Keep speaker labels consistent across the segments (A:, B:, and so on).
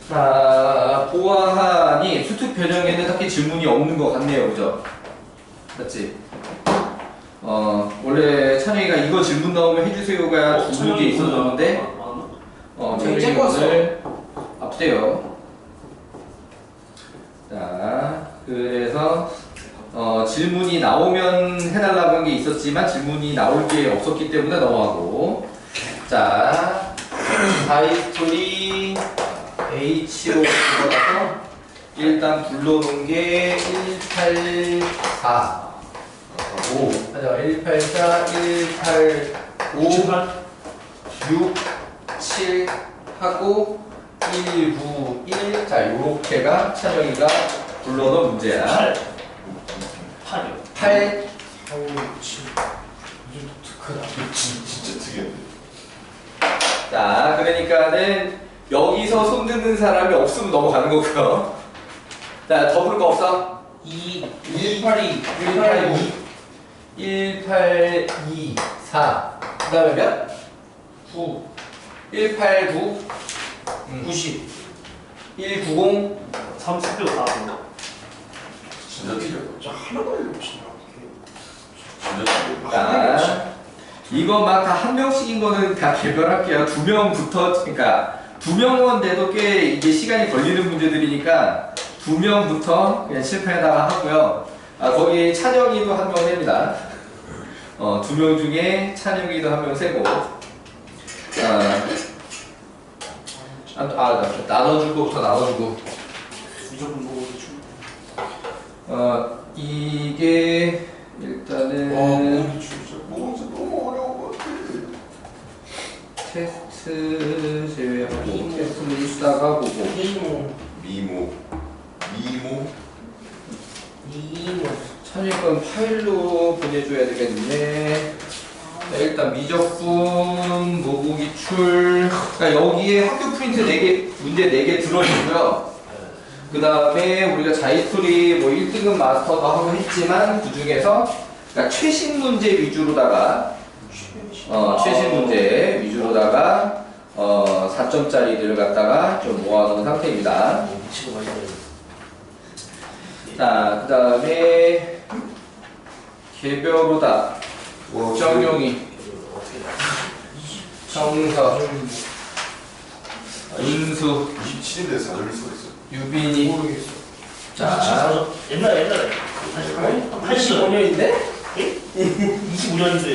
A: 자, 보아하니 수특 변형에는 딱히 질문이 없는 것 같네요. 그죠? 맞지? 원래 찬영이가 이거 질문 나오면 해주세요가 두 개 있었는데, 찬영이 오늘 앞세요. 자, 그래서, 질문이 나오면 해달라고 한 게 있었지만, 질문이 나올 게 없었기 때문에 넘어가고. 자, 하이스토리 H로 들어가서, 일단 불러놓은 게 184. 5. 맞아. 184, 185, 6, 7 하고 191. 자, 요렇게가 찬영이가 불러놓은 문제야.
B: 8이요.
A: 8.
C: 4, 5, 6, 7. 이게 독특하다.
D: 진짜 특이한데.
A: 자, 그러니까는 여기서 손드는 사람이 없으면 넘어가는 거고요. 자, 더 부를 거 없어?
C: 182.
A: 1824. 그 다음에 몇?
C: 9.
A: 189.
C: 90.
A: 190.
B: 30표 4분.
D: 진짜 특이하다.
C: 저 하나도 안 놓치나.
D: 진짜 특이하다.
A: 자, 이거 막 다 한 명씩인 거는 다 개별할게요. 두 명부터, 그러니까 두 명은 돼도 꽤 이게 시간이 걸리는 문제들이니까 두 명부터 그냥 칠판에다가 하고요. 거기 찬영이도 한 명 셉니다. 두 명 중에 찬영이도 한 명 세고. 나눠줄 거부터 나눠주고.
B: 무조건 뭐
A: 이게 일단은
D: 와, 진짜 너무 어려운 것 같아.
A: 테스트 제외하고 테스트는 이따가 보고.
D: 미모.
A: 찬이 건 파일로 보내줘야 되겠네. 자, 일단 미적분, 모국 기출. 그러니까 여기에 학교 프린트 4개, 문제 4개 들어있고요. 그 다음에 우리가 자이스토리 뭐 1등급 마스터도 하고 했지만 그 중에서 그러니까 최신 문제 위주로다가 최신 문제 위주로다가 4점짜리들을 갖다가 좀 모아놓은 상태입니다.
B: 미치고 말이야.
A: 자, 그 다음에 개별로다. 정용이, 정서, 은수,
D: 27인데 4점일 수가 있어.
A: 유빈이.
C: 모르겠어.
A: 자,
B: 옛날에
C: 85년인데?
B: 25년인데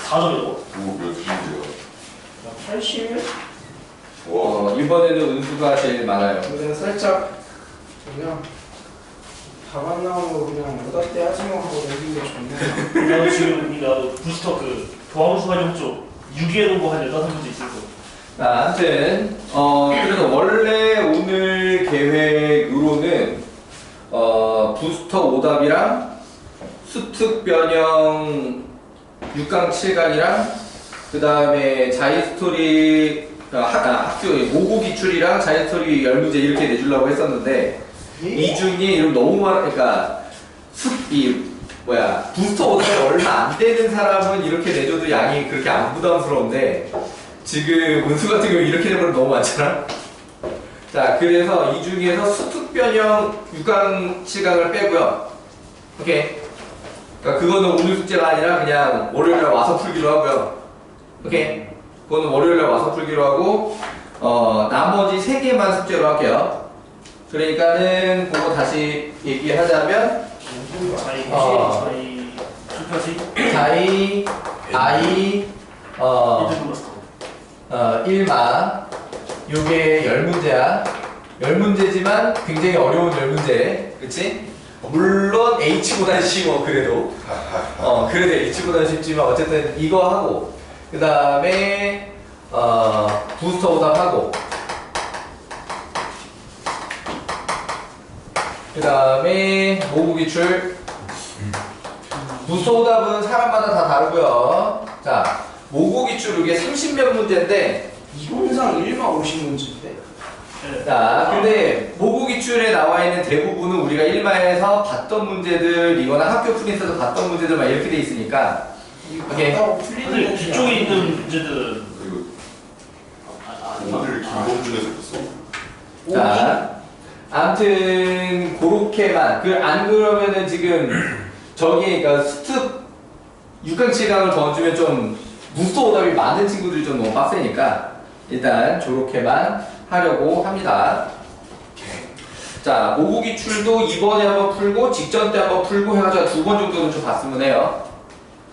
B: 4점이라고?
D: 그거 몇 점인데요?
C: 80년?
D: 와.
A: 이번에는 은수가 제일 많아요.
C: 그냥 살짝 그냥 답안 나온 거 그냥 오답대 하지마 하고 내준 게 좋네.
B: 나도 지금 나도 부스터 그 도함수 활용 쪽 6위에 놓은 거한 15문제 있을 거.
A: 자, 아무튼 그래서 원래 오늘 계획으로는 부스터 오답이랑 수특 변형 6강 7강이랑 그 다음에 자이스토리 학교 모국 기출이랑 자이스토리 10문제 이렇게 내주려고 했었는데 이 중에 이런 너무 그러니까 부스터 오답이 얼마 안 되는 사람은 이렇게 내줘도 양이 그렇게 안 부담스러운데 지금 은수 같은 경우 이렇게 되면 너무 많잖아. 자, 그래서 이 중에서 수특 변형 6강 7강을 빼고요. 오케이. 그러니까 그거는 오늘 숙제가 아니라 그냥 월요일에 와서 풀기로 하고요. 오케이. 그거는 월요일에 와서 풀기로 하고 나머지 3개만 숙제로 할게요. 그러니까는 그거 다시 얘기하자면 자이, 아이,
B: 1등 마스터.
A: 1마 요게 10문제야. 10문제지만 굉장히 어려운 10문제. 그치? 물론 H보단 쉬워 그래도 그래도 H보단 쉽지만 어쨌든 이거 하고 그 다음에 부스터 오답하고 그 다음에 모국 기출. 부스터 오답은 사람마다 다 다르고요. 자, 모국 기출 이게 30몇 문제인데
C: 이론상 1만 50문제인데?
A: 자, 근데 모국 기출에 나와 있는 대부분은 우리가 1마에서 봤던 문제들이거나 학교 프린트에서 봤던 문제들만 이렇게 돼 있으니까 오케이.
B: 사실 뒤쪽에 있는 문제들은
D: 그리고 오늘 김범준에서 봤어.
A: 자, 아무튼 그렇게만 안 그러면은 지금 저기 그러니까 수특 6강 7강을 더 주면 좀 무수 오답이 많은 친구들이 좀 너무 빡세니까 일단 저렇게만 하려고 합니다. 자, 모국 기출도 이번에 한번 풀고 직전 때 한번 풀고 해가지고 2번 정도는 좀 봤으면 해요.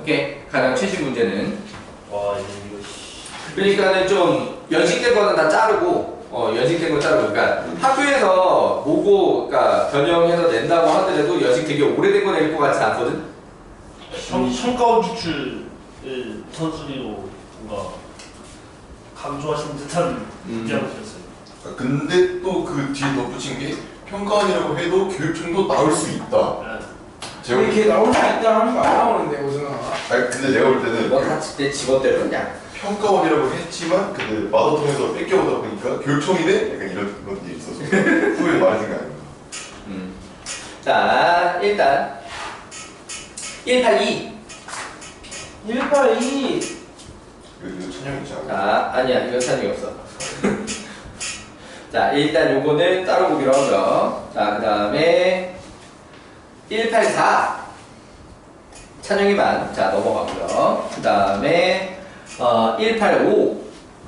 A: 오케이, 가장 최신 문제는.
B: 와 이거
A: 그러니까는 좀 연식된 거는 다 자르고 연식된 거 자르고 그러니까 학교에서 모고 그러니까 변형해서 낸다고 하더라도 연식 되게 오래된 거 낼 것 같지 않거든?
B: 성과원 기출을 선순위로 뭔가 강조하신 듯한 입장이었어요.
D: 근데 또 그 뒤에 덧붙인 게 평가원이라고 해도 교육청도 나올 수 있다. 제가
C: 이렇게 나올 수 있다 하는 거 안 나오는데 오승아.
D: 아니 근데 내가 볼 때는
A: 너다내 집어대로 그냥.
D: 평가원이라고 했지만 근데 마더통에서 뺏겨오다 보니까 교육청이네? 약간 이런 일이 있어서 후에 말해준 거 아닌가.
A: 자, 일단 182.
C: 182.
D: 이거 천영 있지 않아?
A: 자, 아니야, 이건 찬이 없어. 자, 일단 요거는 따로 보기로 하고요. 자, 그 다음에 184. 찬영이만. 자, 넘어가고요. 그 다음에 185.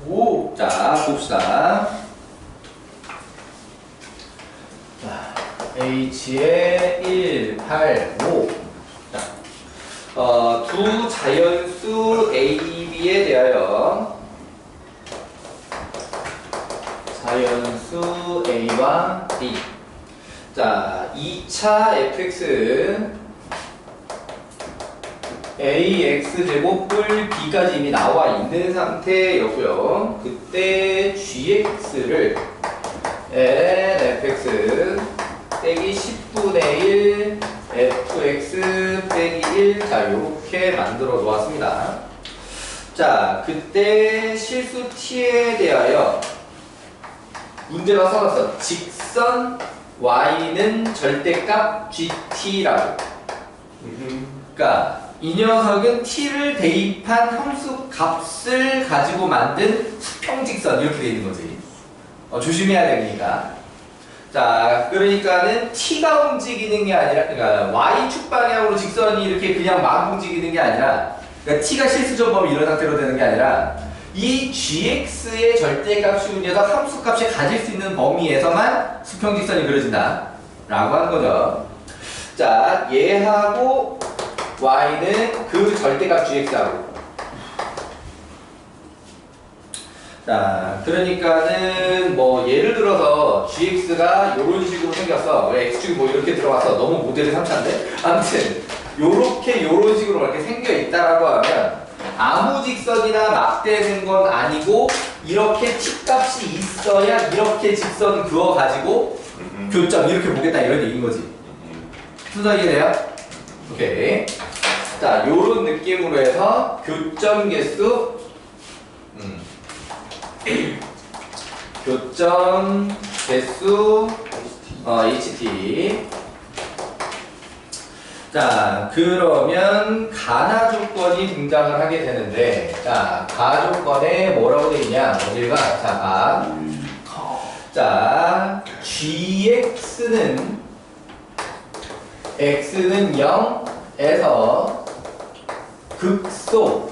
A: 오. 자, 봅시다. 자, H의 185. 자, 두 자연수 A, B에 대하여 자연수 A와 B. 자, 2차 fx ax제곱 뿔 b까지 이미 나와 있는 상태였고요. 그때 gx를 fx 빼기 10분의 1 fx 빼기 1 자, 요렇게 만들어 놓았습니다. 자, 그때 실수 t에 대하여 문제가 써놨어. 직선 y는 절대값 gt라고. 그러니까 이 녀석은 t를 대입한 함수 값을 가지고 만든 수평직선 이렇게 돼 있는 거지. 조심해야 되니까. 자, 그러니까는 t가 움직이는 게 아니라, 그러니까 y축 방향으로 직선이 이렇게 그냥 막 움직이는 게 아니라, 그러니까 t가 실수점범이 이런 상태로 되는 게 아니라, 이 gx의 절대값이 운여서 함수값이 가질 수 있는 범위에서만 수평직선이 그려진다 라고 하는 거죠. 자, 얘하고 y는 그 절대값 gx하고. 자, 그러니까는 뭐 예를 들어서 gx가 이런 식으로 생겼어. x축이 뭐 이렇게 들어가서 너무 모델이 3차인데? 아무튼 요렇게 요런 식으로 이렇게 생겨 있다라고 하면 아무 직선이나 막대는 건 아니고 이렇게 t값이 있어야 이렇게 직선 그어가지고 교점 이렇게 보겠다 이런 얘기인 거지. 순서 이해돼요? 오케이. 자, 요런 느낌으로 해서 교점 개수 교점 개수 HT. 자, 그러면 가나 조건이 등장을 하게 되는데, 자, 가 조건에 뭐라고 되어 있냐? 어딜 가? 자, 자, gx는 x는 0에서 극소.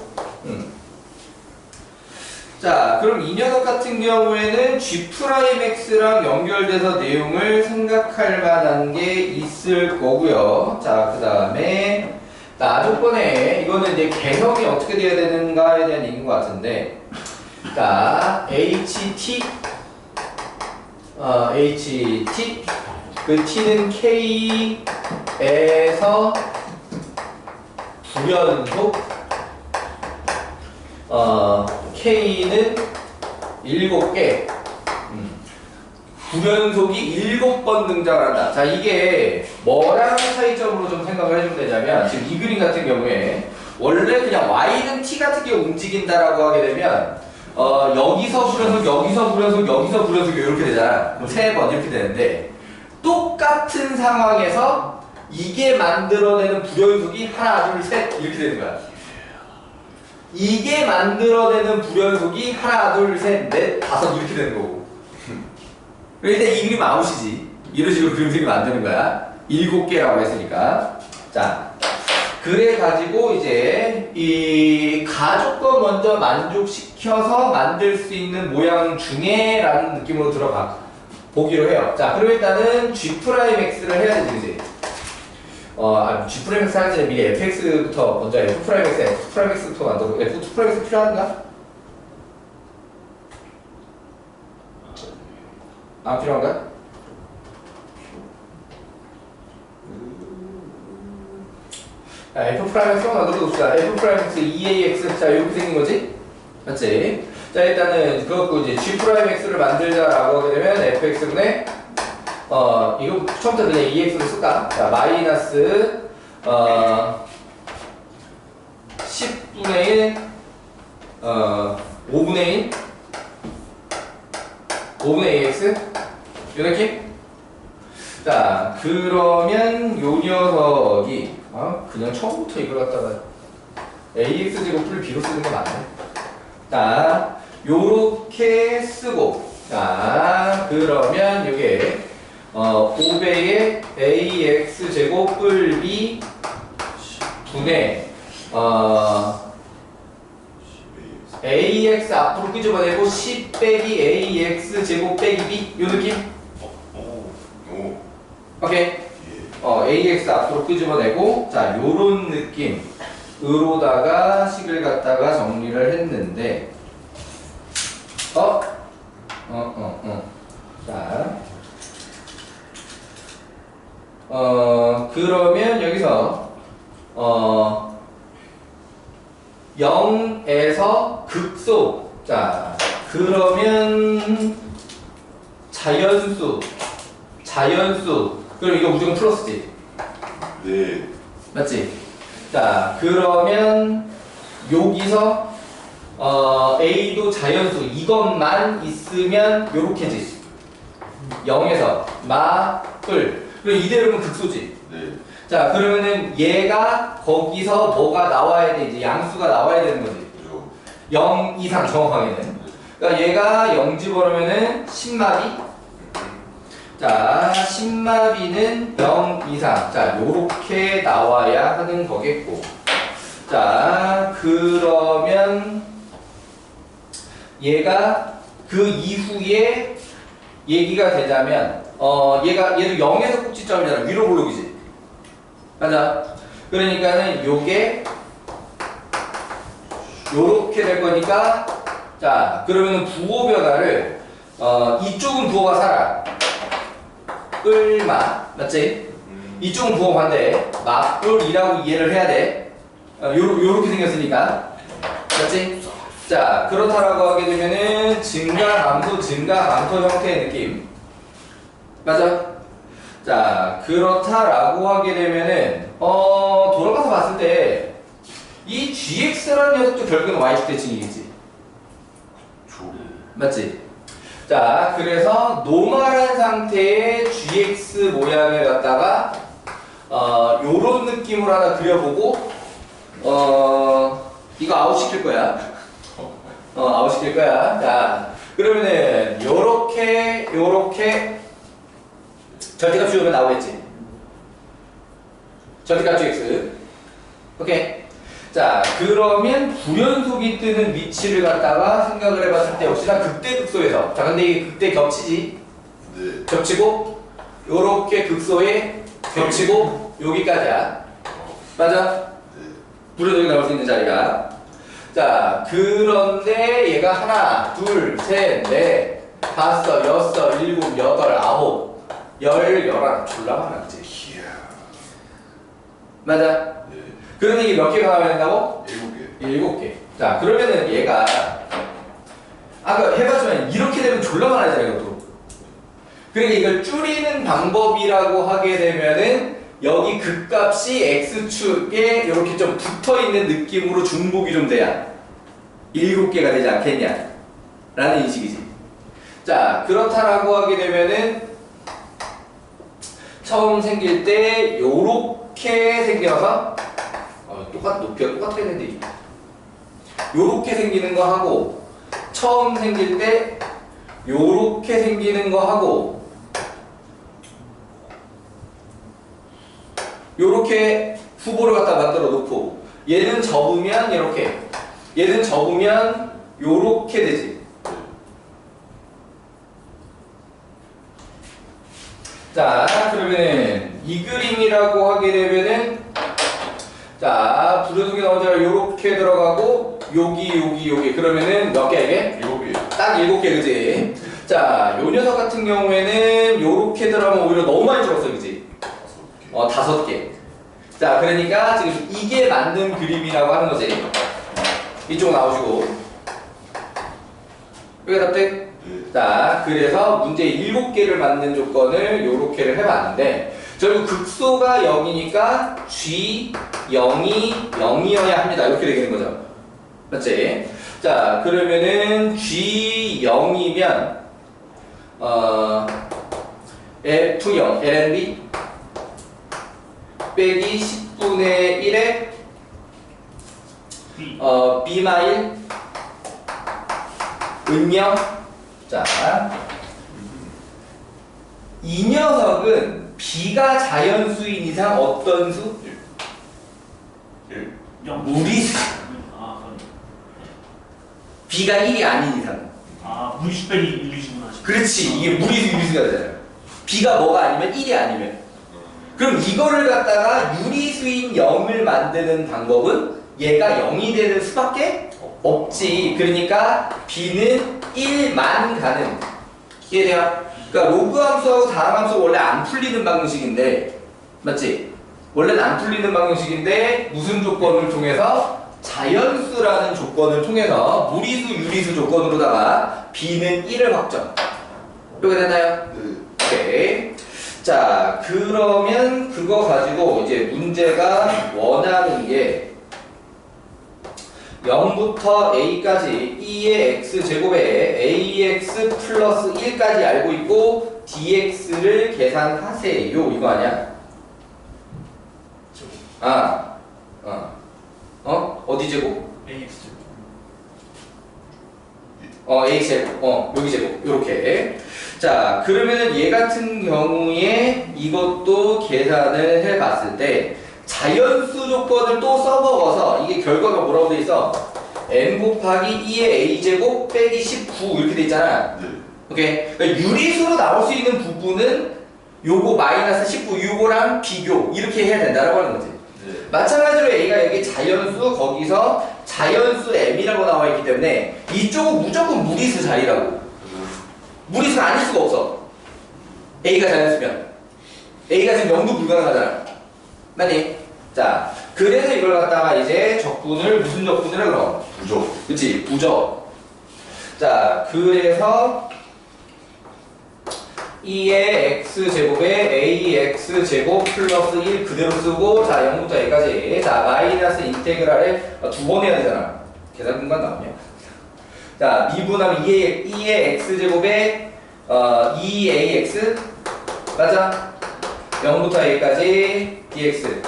A: 자, 그럼 이 녀석 같은 경우에는 G'X랑 연결돼서 내용을 생각할 만한 게 있을 거고요. 자, 그 다음에 나 조건에 이거는 이제 개형이 어떻게 돼야 되는가에 대한 얘기인 것 같은데, 자, HT 그 T는 K에서 불연속 K는 7개 불연속이 7번 등장한다. 자, 이게 뭐랑 차이점으로 좀 생각을 해주면 되냐면 지금 이 그림 같은 경우에 원래 그냥 Y는 T 같은 게 움직인다라고 하게 되면 여기서 불연속, 여기서 불연속, 여기서 불연속 이렇게 되잖아. 3번 이렇게 되는데 똑같은 상황에서 이게 만들어내는 불연속이 하나, 둘, 셋 이렇게 되는 거야. 이게 만들어내는 불연속이 하나, 둘, 셋, 넷, 다섯 이렇게 되는 거고. 일단 이 그림 아웃이지. 이런 식으로 그림 생기면 안 되는 거야. 7개라고 했으니까. 자, 그래가지고 이제 이 가족거 먼저 만족시켜서 만들 수 있는 모양 중에 라는 느낌으로 들어가 보기로 해요. 자, 그럼 일단은 G'X를 해야 되지, 그지? G'X 하기 전에 미리 fx부터 먼저 F'X, F'X부터 만들어. F'X 필요한가? 안 필요한가? 자, F'X 만들어 봅시다. F'X 2ax. 자, 이렇게 생긴 거지? 맞지? 자, 일단은 그것도 이제 G'X를 만들자라고 하게 되면 fx분의 이거 처음부터 그냥 2x로 쓸까? 자, 마이너스 10분의 1 5분의 1 5분의 ax 요 느낌? 자, 그러면 요 녀석이 그냥 처음부터 이걸 갖다가 ax 제곱을 b로 쓰는 거 맞네. 자, 요렇게 쓰고, 자, 그러면 요게 5배의 ax 제곱 뿔 b 분의 ax 앞으로 끄집어내고 10 빼기 ax 제곱 빼기 b 요 느낌?
D: 오.
A: 오케이. ax 앞으로 끄집어내고, 자, 요런 느낌으로다가 식을 갖다가 정리를 했는데, 자, 그러면 여기서, 0에서 극소. 자, 그러면 자연수. 그럼 이거 무조건 플러스지?
D: 네.
A: 맞지? 자, 그러면 여기서 A도 자연수 이것만 있으면 요렇게지. 0에서 마뿔. 그럼 이대로면 극소지.
D: 네.
A: 자, 그러면은 얘가 거기서 뭐가 나와야 돼? 이제 양수가 나와야 되는 거지.
D: 그죠.
A: 0 이상 정확하게는. 그러니까 얘가 0 집어넣으면은 10마비. 자, 10마비는 0 이상. 자, 요렇게 나와야 하는 거겠고. 자, 그러면 얘가 그 이후에 얘기가 되자면 얘도 0에서 꼭지점이잖아. 위로 볼록이지. 맞아. 그러니까는 요게 요렇게 될 거니까, 자, 그러면은 부호 변화를 이쪽은 부호가 살아. 끌마. 맞지? 이쪽은 부호 반대. 맞불이라고 이해를 해야 돼. 요렇게 생겼으니까. 맞지? 자, 그렇다라고 하게 되면은 증가, 감소 형태의 느낌. 맞아? 자, 그렇다라고 하게 되면은 돌아가서 봤을 때 이 gx라는 녀석도 결국은 y축 대칭이겠지. 맞지? 자, 그래서 노멀한 상태의 gx 모양을 갖다가 요런 느낌으로 하나 그려보고 이거 아웃시킬 거야. 아웃시킬 거야. 자, 그러면은 요렇게 절대값 주면 나오겠지. 절대값 gx. 오케이. 자, 그러면 불연속이 뜨는 위치를 갖다가 생각을 해봤을 때 역시나 극대극소에서, 자, 근데 이게 극대 겹치지?
D: 네.
A: 겹치고 요렇게 극소에 겹치고 여기까지야. 맞아?
D: 네.
A: 불연속이 나올 수 있는 자리가. 자, 그런데 얘가 하나, 둘, 셋, 넷, 다섯, 여섯, 일곱, 여덟, 아홉, 열, 열하나 졸라 많아, 그치?
D: 이야.
A: 맞아?
D: 네.
A: 그러면 이게 몇 개가 나와야 된다고?
D: 7개.
A: 7개. 자, 그러면은 얘가 아까 해봤지만 이렇게 되면 졸라 많아지잖아요, 이것도. 그러니까 이걸 줄이는 방법이라고 하게 되면은 여기 극값이 x축에 이렇게 좀 붙어있는 느낌으로 중복이 좀 돼야 7개가 되지 않겠냐 라는 인식이지. 자, 그렇다라고 하게 되면은 처음 생길 때 요렇게 생겨서 높이가 똑같아야 되는데 요렇게 생기는 거 하고 처음 생길 때 요렇게 요렇게 생기는 거 하고 요렇게 후보를 갖다 만들어 놓고 얘는 접으면 이렇게 얘는 접으면 요렇게 되지. 자, 그러면은 이 그림이라고 하게 되면은 자, 부르둥이 나온 자가 요렇게 들어가고 여기 그러면은 몇 개야 이게?
D: 7개.
A: 딱 7개 그지? 자, 요 녀석 같은 경우에는 요렇게 들어가면 오히려 너무 많이 줄었어 그지?
D: 5개.
A: 5개. 자, 그러니까 지금 이게 맞는 그림이라고 하는 거지. 이쪽 나오시고 여기 답돼?
D: 네.
A: 자, 그래서 문제 7개를 맞는 조건을 요렇게를 해봤는데 결국 극소가 0이니까 G 0이 0이어야 합니다. 이렇게 되는 거죠. 맞지? 자, 그러면은 G 0이면 F0 LNB 빼기 10분의 1에
B: B.
A: B마 1 은영. 자, 이 녀석은 B가 자연수인 이상 어떤 수?
D: 1.
A: 무리수.
B: 아, 그럼.
A: B가 1이 아닌 이상.
B: 아, 무리수 빼기 유리수구나. 지금.
A: 그렇지. 이게 무리수 유리수가 되잖아요. B가 뭐가 아니면 1이 아니면. 그럼 이거를 갖다가 유리수인 0을 만드는 방법은 얘가 0이 되는 수밖에 없지. 그러니까 B는 1만 가는. 이해돼요? 그러니까 로그 함수하고 다항 함수 원래 안 풀리는 방식인데, 맞지? 원래는 안 풀리는 방식인데 무슨 조건을 통해서? 자연수라는 조건을 통해서 무리수, 유리수 조건으로다가 B는 1을 확정. 이렇게 됐나요? 오케이. 자, 그러면 그거 가지고 이제 문제가 원하는 게 0부터 a까지 2의 x제곱에 ax 플러스 1까지 알고 있고 dx를 계산하세요. 이거 아니야? 어디 제곱?
B: AX.
A: ax 제곱. 여기 제곱. 요렇게. 자, 그러면은 얘 같은 경우에 이것도 계산을 해봤을 때 자연수 조건을 또 써먹어서 이게 결과가 뭐라고 돼 있어? n 곱하기 2의 a제곱 빼기 19 이렇게 돼 있잖아.
D: 네.
A: 오케이. 그러니까 유리수로 나올 수 있는 부분은 요거 마이너스 19 요거랑 비교 이렇게 해야 된다라고 하는 거지.
D: 네.
A: 마찬가지로 a가 여기 자연수 거기서 자연수 m이라고 나와 있기 때문에 이쪽은 무조건 무리수 자리라고. 무리수가 아닐 수가 없어. a가 자연수면 a가 지금 0도 불가능하잖아. 맞니? 자, 그래서 이걸 갖다가 이제 적분을 무슨 적분을 해 그럼?
D: 부적.
A: 그치? 부적. 자, 그래서 2의 x제곱에 ax제곱 플러스 1 그대로 쓰고 자 0부터 a까지 자 마이너스 인테그랄에 두 번 해야 되잖아. 계산 공간 나오냐? 자 미분하면 2의 x제곱에 2ax 맞아? 0부터 a까지 dx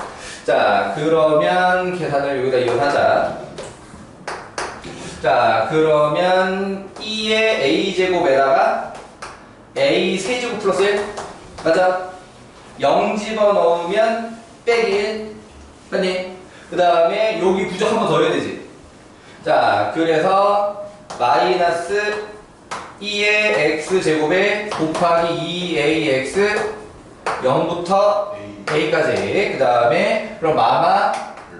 A: 자 그러면 계산을 여기다 이용하자. 자 그러면 2의 a제곱에다가 a 세제곱 플러스 1 맞아? 0 집어넣으면 빼기 1 맞니? 그 다음에 여기 부적 한 번 더 해야 되지. 자 그래서 마이너스 2의 x제곱에 곱하기 2ax 0부터 a까지 그 다음에 그럼 마마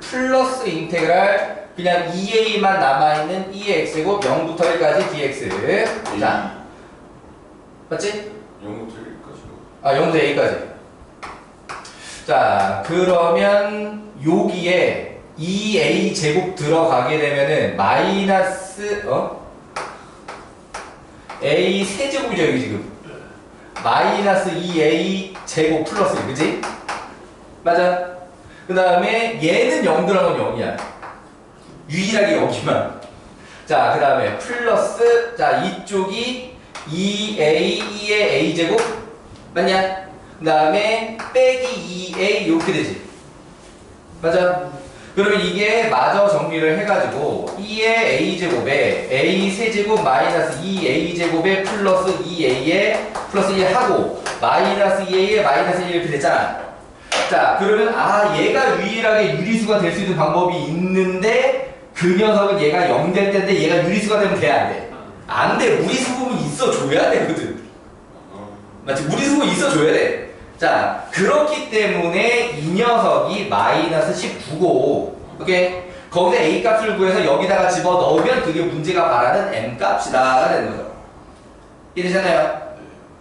A: 플러스 인테그랄 그냥 2a만 남아있는 2의 x제곱 0부터 1까지 dx 자 맞지?
D: 0부터 1까지요.
A: 0부터 a까지 자 그러면 여기에 2a 제곱 들어가게 되면은 마이너스 a 세제곱이죠 여기 지금 마이너스 2a 제곱 플러스 1 그치? 맞아? 그 다음에 얘는 0 들어가면 0이야 유일하게 여기만 자 그 다음에 플러스 자 이쪽이 2a 2의 a 제곱 맞냐? 그 다음에 빼기 2a 이렇게 되지 맞아? 그러면 이게 마저 정리를 해가지고 2의 a제곱에 a 세제곱 마이너스 2a제곱에 플러스 2a에 플러스 1 하고 마이너스 2a에 마이너스 1 이렇게 됐잖아. 자, 그러면 얘가 유일하게 유리수가 될 수 있는 방법이 있는데 그 녀석은 얘가 0 될 텐데 얘가 유리수가 되면 돼야 안 돼? 안 돼. 무리수 부분 있어줘야 되거든. 맞지? 무리수 부분 있어줘야 돼. 자, 그렇기 때문에 이 녀석이 마이너스 19고, 오케이? 거기서 a 값을 구해서 여기다가 집어 넣으면 그게 문제가 말하는 m 값이다가 되는 거죠. 이해되셨나요?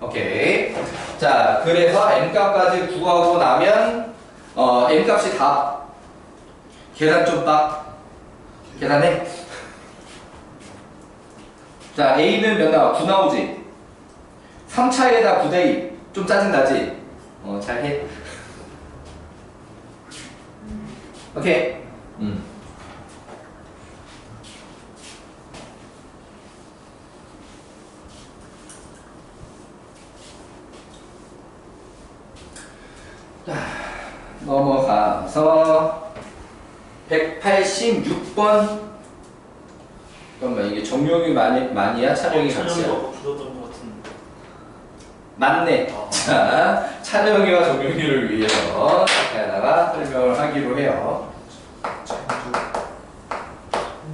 A: 오케이. 자, 그래서 m 값까지 구하고 나면 m 값이 다 계산 좀 빡. 계산해. 자, a는 몇 나와? 9 나오지? 3차에다 9대2 좀 짜증나지? 잘해. 오케이. 자, 넘어가서 186번. 잠깐만, 이게 정용이 많이야? 찬용이 같이야?
B: 찬영이가 줄었던 것 같은.
A: 맞네. 자, 찬영이와 정용이를 위해서 여기다가 설명을 하기로 해요.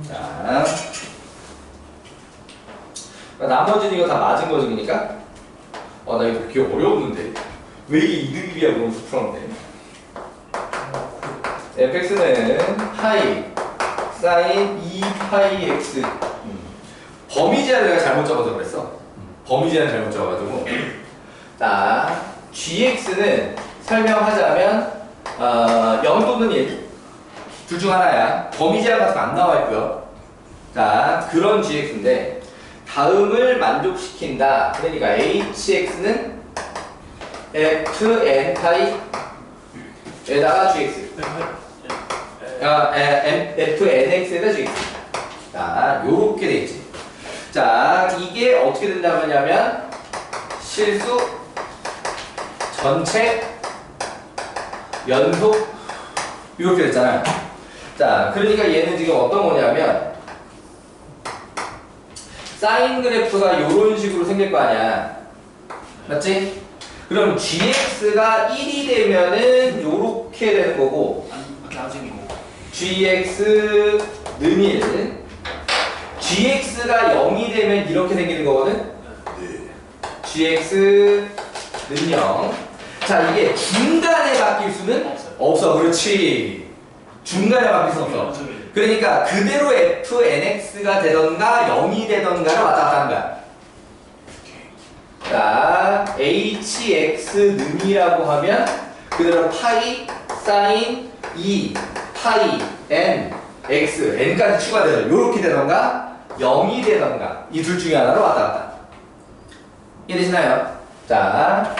A: 자, 나머지는 이거 다 맞은 거니까. 나 이거 되게 어려웠는데. 왜 이게 2등급이야? 그러면서 풀었네. fx는 파이 사인 2파이 x. 범위 제한을 내가 잘못 적어서 그랬어. 범위 제한 잘못 적어가지고. 자, gx는 설명하자면 0 또는 1 둘 중 하나야. 범위 제한 같은 거 안 나와 있고요. 자, 그런 gx인데 다음을 만족시킨다. 그러니까 hx는 fn 파이에다가 gx. fnx에다 gx. 자, 요렇게 돼 있지. 자, 이게 어떻게 된다고 하냐면 실수 전체 연속 이렇게 됐잖아요. 자, 그러니까 얘는 지금 어떤 거냐면 사인 그래프가 이런 식으로 생길 거 아니야. 맞지? 그럼 gx가 1이 되면은 요렇게 되는 거고, gx는 1, gx가 0이 되면 이렇게 생기는 거거든? gx는 0. 자, 이게 중간에 바뀔 수는 없어. 그렇지. 중간에 바뀔 수 없어. 그러니까 그대로 fnx가 되던가 0이 되던가를 왔다 갔다 하는 거야. 자, hx는이라고 하면 그대로 파이 사인 2 파이 n x n까지 추가돼서 이렇게 되던가 0이 되던가 이 둘 중에 하나로 왔다 갔다. 이해되시나요? 자,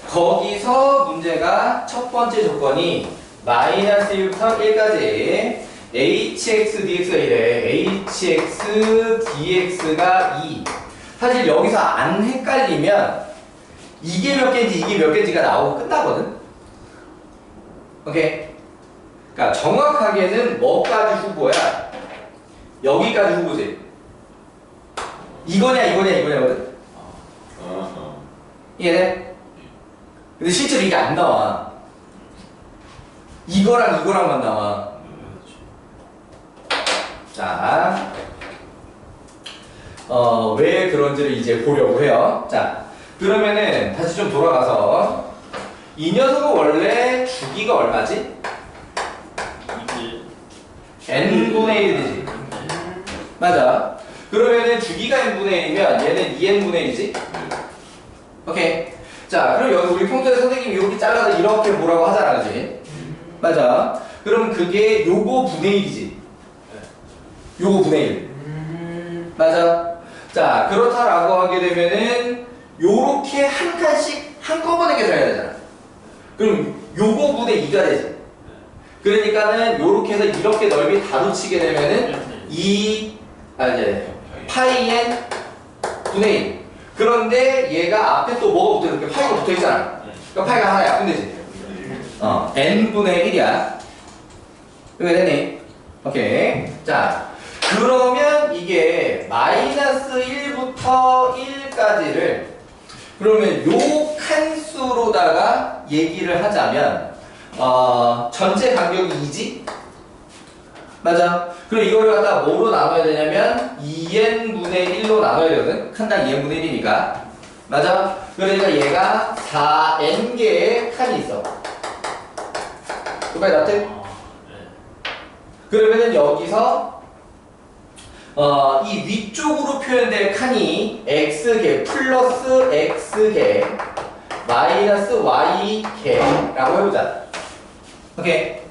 A: 거기서 문제가 첫 번째 조건이 마이너스 1부터 1까지 hx dx가 이래. hx dx가 2. 사실 여기서 안 헷갈리면 이게 몇 개인지 이게 몇 개인지가 나오고 끝나거든. 오케이? 그러니까 정확하게는 뭐까지 후보야? 여기까지 후보지. 이거냐거든. 이해돼? 근데 실제로 이게 안 나와. 이거랑만 나와. 자, 왜 그런지를 이제 보려고 해요. 자, 그러면은 다시 좀 돌아가서 이 녀석은 원래 주기가 얼마지? n분의 1이 되지. 맞아. 그러면은 주기가 n분의 1이면 얘는 2n분의 1이지? 오케이. 자, 그럼 여기 우리 평소에 선생님이 이렇게 잘라서 이렇게 뭐라고 하잖아, 그지? 맞아. 그럼 그게 요거 분의 1이지? 요거 분의 1. 맞아. 자, 그렇다라고 하게 되면은 요렇게 한 칸씩 한꺼번에 계산해야 되잖아. 그럼 요거 분의 2가 되지. 그러니까는 요렇게 해서 이렇게 넓이 다루치게 되면은 이제 파이 n 분의 1. 그런데 얘가 앞에 또 뭐가 붙어 이렇게 파이가 붙어 있잖아. 그러니까 파이가 하나야. 그럼 되지? n분의 1이야. 이거 되니? 오케이. 자, 그러면 이게 마이너스 1부터 1까지를 그러면 요 칸수로다가 얘기를 하자면 전체 간격이 2지? 맞아. 그럼 이거를 갖다가 뭐로 나눠야 되냐면 2n분의 1로 나눠야 되거든. 칸당 2n분의 1이니까. 맞아. 그러니까 얘가 4n개의 칸이 있어. 그까지 낫지? 그러면은 여기서 이 위쪽으로 표현될 칸이 x개 플러스 x개 마이너스 y개라고 해보자. 오케이.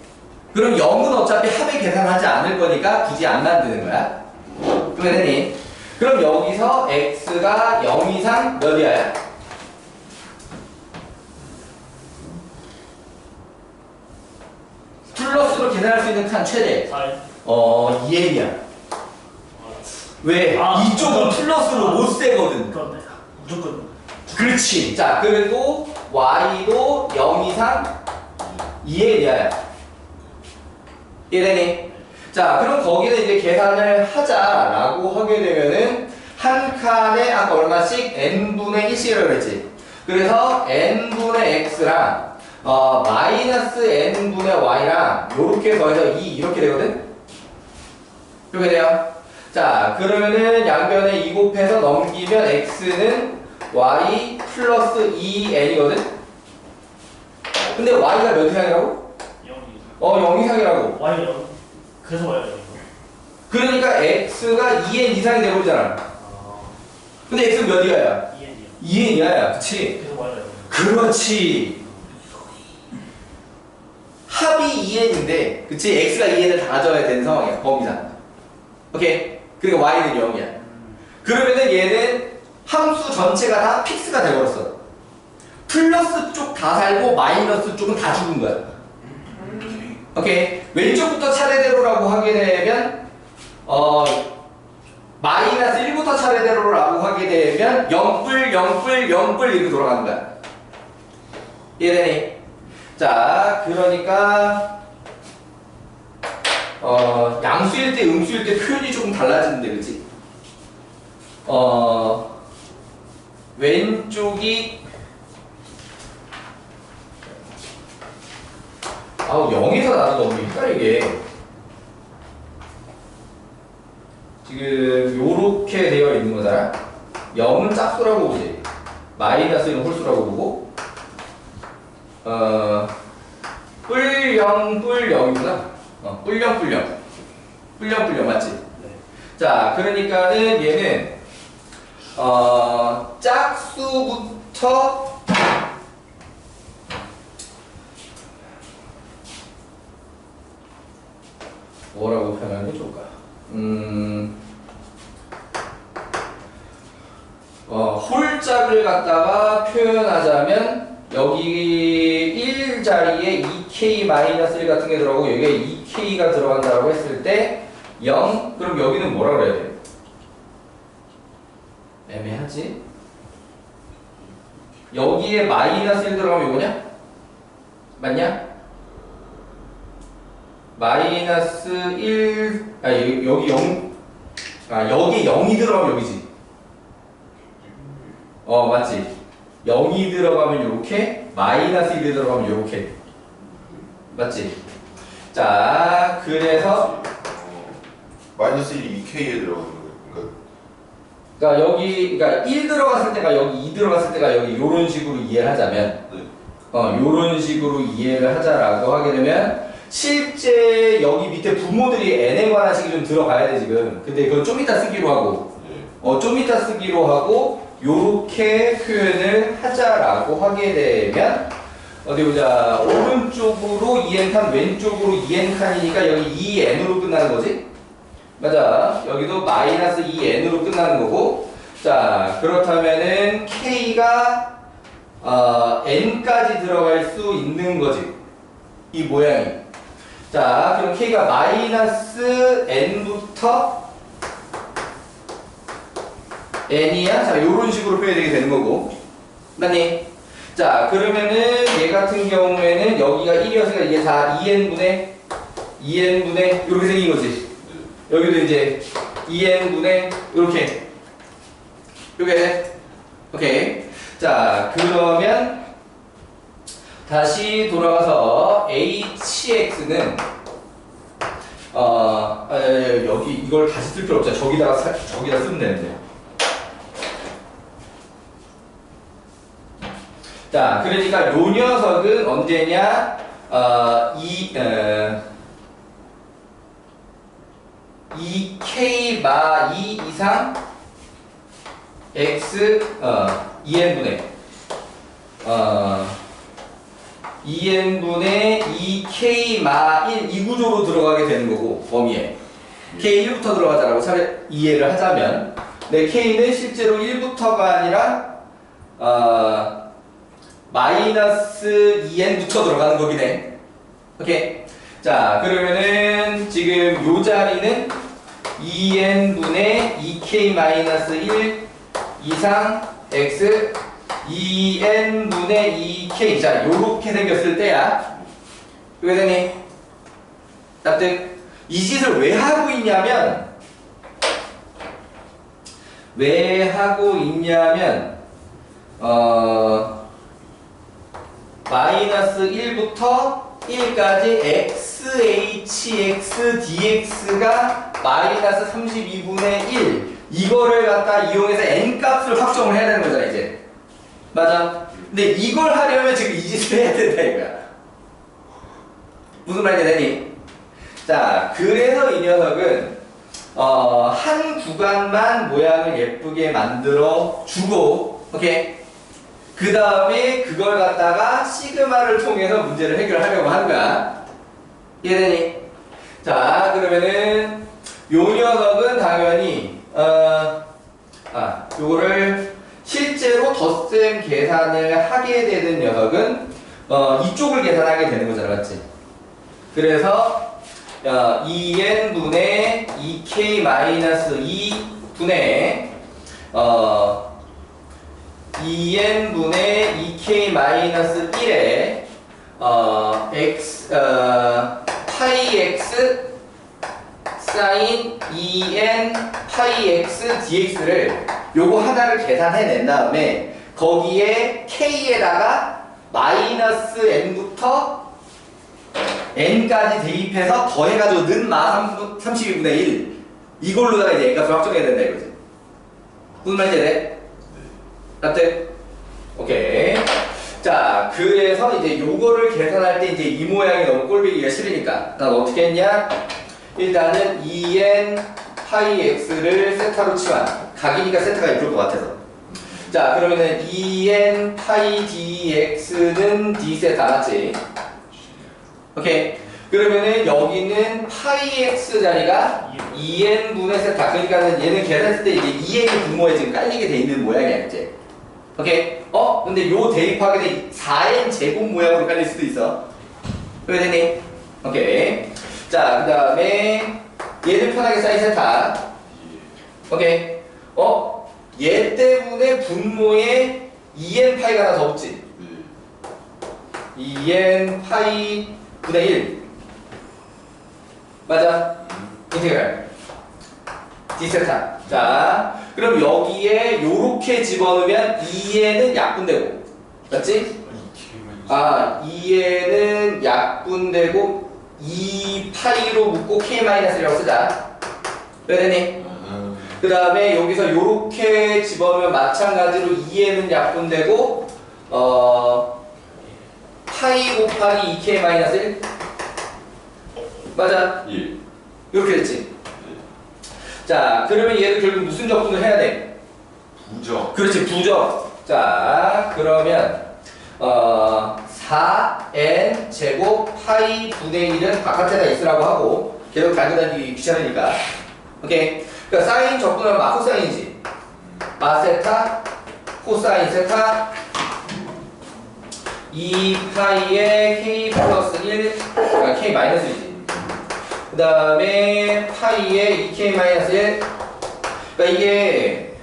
A: 그럼 0은 어차피 합의 계산하지 않을 거니까 굳이 안 만드는 거야. 그러니 그럼 여기서 x가 0 이상 몇이야? 플러스로 계산할 수 있는 칸 최대 2n이야. 왜? 이쪽은 플러스로 못 세거든.
B: 그런데 무조건.
A: 그렇지. 자, 그리고 y도 0 이상 2n이야. 이해되니? 자, 그럼 거기는 이제 계산을 하자라고 하게 되면은 한 칸에 아까 얼마씩 n분의 1씩이라고 그랬지. 그래서 n분의 x랑 마이너스 n분의 y랑 요렇게 더해서 2 이렇게 되거든? 이렇게 돼요. 자, 그러면은 양변에 2 곱해서 넘기면 x는 y 플러스 2n이거든? 근데 y가 몇 이상이라고? 0 이상이라고.
B: Y는 그래서 Y가 0.
A: 그러니까 x가 2n 이상이 되버리잖아. 근데 x는 몇 이하야?
B: 2N이요.
A: 2n 이하야. 그치?
B: 그래서 Y가 0.
A: 그렇지. 합이 2n인데, 그치? x가 2n을 다 가져야 되는 상황이야. 범위상. 오케이? 그러니까 y는 0이야. 그러면은 얘는 함수 전체가 다 픽스가 돼버렸어. 플러스 쪽 다 살고 마이너스 쪽은 다 죽은 거야. 오케이. 왼쪽부터 차례대로라고 하게 되면 마이너스 1부터 차례대로라고 하게 되면 0뿔 0뿔 0뿔 이렇게 돌아가는 거야. 이해되니? 자, 그러니까 양수일 때 음수일 때 표현이 조금 달라지는데, 그치? 왼쪽이 0에서 나도 너무 헷갈리게 지금 요렇게 되어 있는 거잖아. 0은 짝수라고 보지, 마이너스는 홀수라고 보고 뿔0 뿔0이구나. 뿔0 뿔0 뿔0 뿔0 맞지?
B: 네.
A: 자, 그러니까는 얘는 짝수부터 뭐라고 표현하는 게 좋을까? 홀짝을 갖다가 표현하자면 여기 1 자리에 2k-1 같은 게 들어가고 여기에 2k가 들어간다고 했을 때 0? 그럼 여기는 뭐라 그래야 돼? 애매하지? 여기에 마이너스 1 들어가면 이거냐? 맞냐? 마이너스 1, 여기 0, 여기 0이 들어가면 여기지. 맞지? 0이 들어가면 요렇게, 마이너스 1이 들어가면 요렇게. 맞지? 자, 그래서
D: 마이너스 1이 2K에 들어가는 거예요.
A: 그러니까 여기, 그러니까 1 들어갔을 때가 여기 2 들어갔을 때가 여기 요런 식으로 이해를 하자면, 요런 식으로 이해를 하자라고 하게 되면, 실제 여기 밑에 부모들이 n에 관한 식이 좀 들어가야 돼 지금. 근데 그건 좀 이따 쓰기로 하고, 좀 이따 쓰기로 하고, 요렇게 표현을 하자라고 하게 되면, 어디 보자. 오른쪽으로 2n칸, 왼쪽으로 2n칸이니까 여기 2n으로 끝나는 거지? 맞아. 여기도 마이너스 2n으로 끝나는 거고. 자, 그렇다면은 k가 n까지 들어갈 수 있는 거지. 이 모양이. 자, 그럼 k가 마이너스 n부터 n이야? 자, 요런 식으로 표현이 되는 거고. 맞니? 자, 그러면은 얘 같은 경우에는 여기가 1이었으니까 이게 다 2n분의 이렇게 생긴 거지. 여기도 이제 2n분의 이렇게. 요게 돼? 오케이. 자, 그러면 다시 돌아가서 hx는 여기 이걸 다시 쓸 필요 없죠. 저기다 쓰면 되는데. 자, 그러니까 요 녀석은 언제냐? 2k 마 2 이상 x 2n분의 2n분의 2k 마 1 이 구조로 들어가게 되는 거고 범위에 k 1부터 들어가자라고 이해를 하자면 내 k는 실제로 1부터가 아니라 마이너스 2n부터 들어가는 거긴 해. 오케이. 자, 그러면은 지금 요 자리는 2n분의 2k 마이너스 1 이상 x 2n분의 2k. 자, 요렇게 생겼을 때야. 왜 되니? 납득? 이 짓을 왜 하고 있냐면 마이너스 1부터 1까지 xhx dx가 마이너스 32분의 1 이거를 갖다 이용해서 n 값을 확정을 해야 되는 거잖아 이제. 맞아? 근데 이걸 하려면 지금 이 짓을 해야 된다 이거야. 무슨 말인지 되니? 자, 그래서 이 녀석은 한 구간만 모양을 예쁘게 만들어 주고, 오케이? 그 다음에 그걸 갖다가 시그마를 통해서 문제를 해결하려고 하는 거야. 이해되니? 자, 그러면은 요 녀석은 당연히 요거를 실제로 덧셈 계산을 하게 되는 녀석은 이쪽을 계산하게 되는 거잖아, 맞지? 그래서 2n분의 2k 마이너스 2분의 2n분의 2k 마이너스 1에 파이 x 사인 2n 파이 x dx를 요거 하나를 계산해낸 다음에 거기에 k에다가 마이너스 n부터 n까지 대입해서 더해가지고 는 마 32분의 1 이걸로다가 이제 n값을 확정해야 된다 이거지. 무슨 말인지 돼? 납득? 오케이. 자, 그래서 이제 요거를 계산할 때 이제 이 모양이 너무 꼴보기가 싫으니까 난 어떻게 했냐? 일단은 2n 파이 x를 세타로 치환. 각이니까 세타가 이쁠 것 같아서. 자, 그러면은 2n 파이 dx는 d 세타 맞지? 오케이. 그러면은 여기는 파이 x 자리가 2n분의 세타. 그러니까는 얘는 계산했을 때 이제 2n이 분모에 지금 깔리게 돼 있는 모양이야, 이제. 오케이. 근데 요 대입하게 돼 4n 제곱 모양으로 깔릴 수도 있어. 왜 되니? 오케이. 자, 그 다음에 얘는 편하게 사인 세타. 오케이. 얘 때문에 분모에 2n 파이가 하나 더 붙지? 2n 파이 분의 1 맞아? 인테그랄 d 세타. 자, 그럼 여기에 요렇게 집어넣으면 2n은 약분되고 맞지? 2n은 약분되고 2파이로 묶고 k-1이라고 쓰자. 왜 되니? 그 다음에 여기서 요렇게 집어넣으면 마찬가지로 2n은 약분되고 파이 곱하기 2k-1 맞아?
D: 예.
A: 이렇게 됐지? 자, 그러면 얘를 결국 무슨 적분을 해야 돼?
D: 부적.
A: 그렇지, 부적. 자, 그러면 4n 제곱 파이 분의 1은 바깥에다 있으라고 하고 계속 가져다니기 귀찮으니까. 오케이? 그러니까 사인 적분하면 마코사인이지. 마세타 코사인 세타 2파이에 k 플러스 1 그러니까 k 마이너스 1이지. 그 다음에 파이에 2k 마이너스 1 그러니까 이게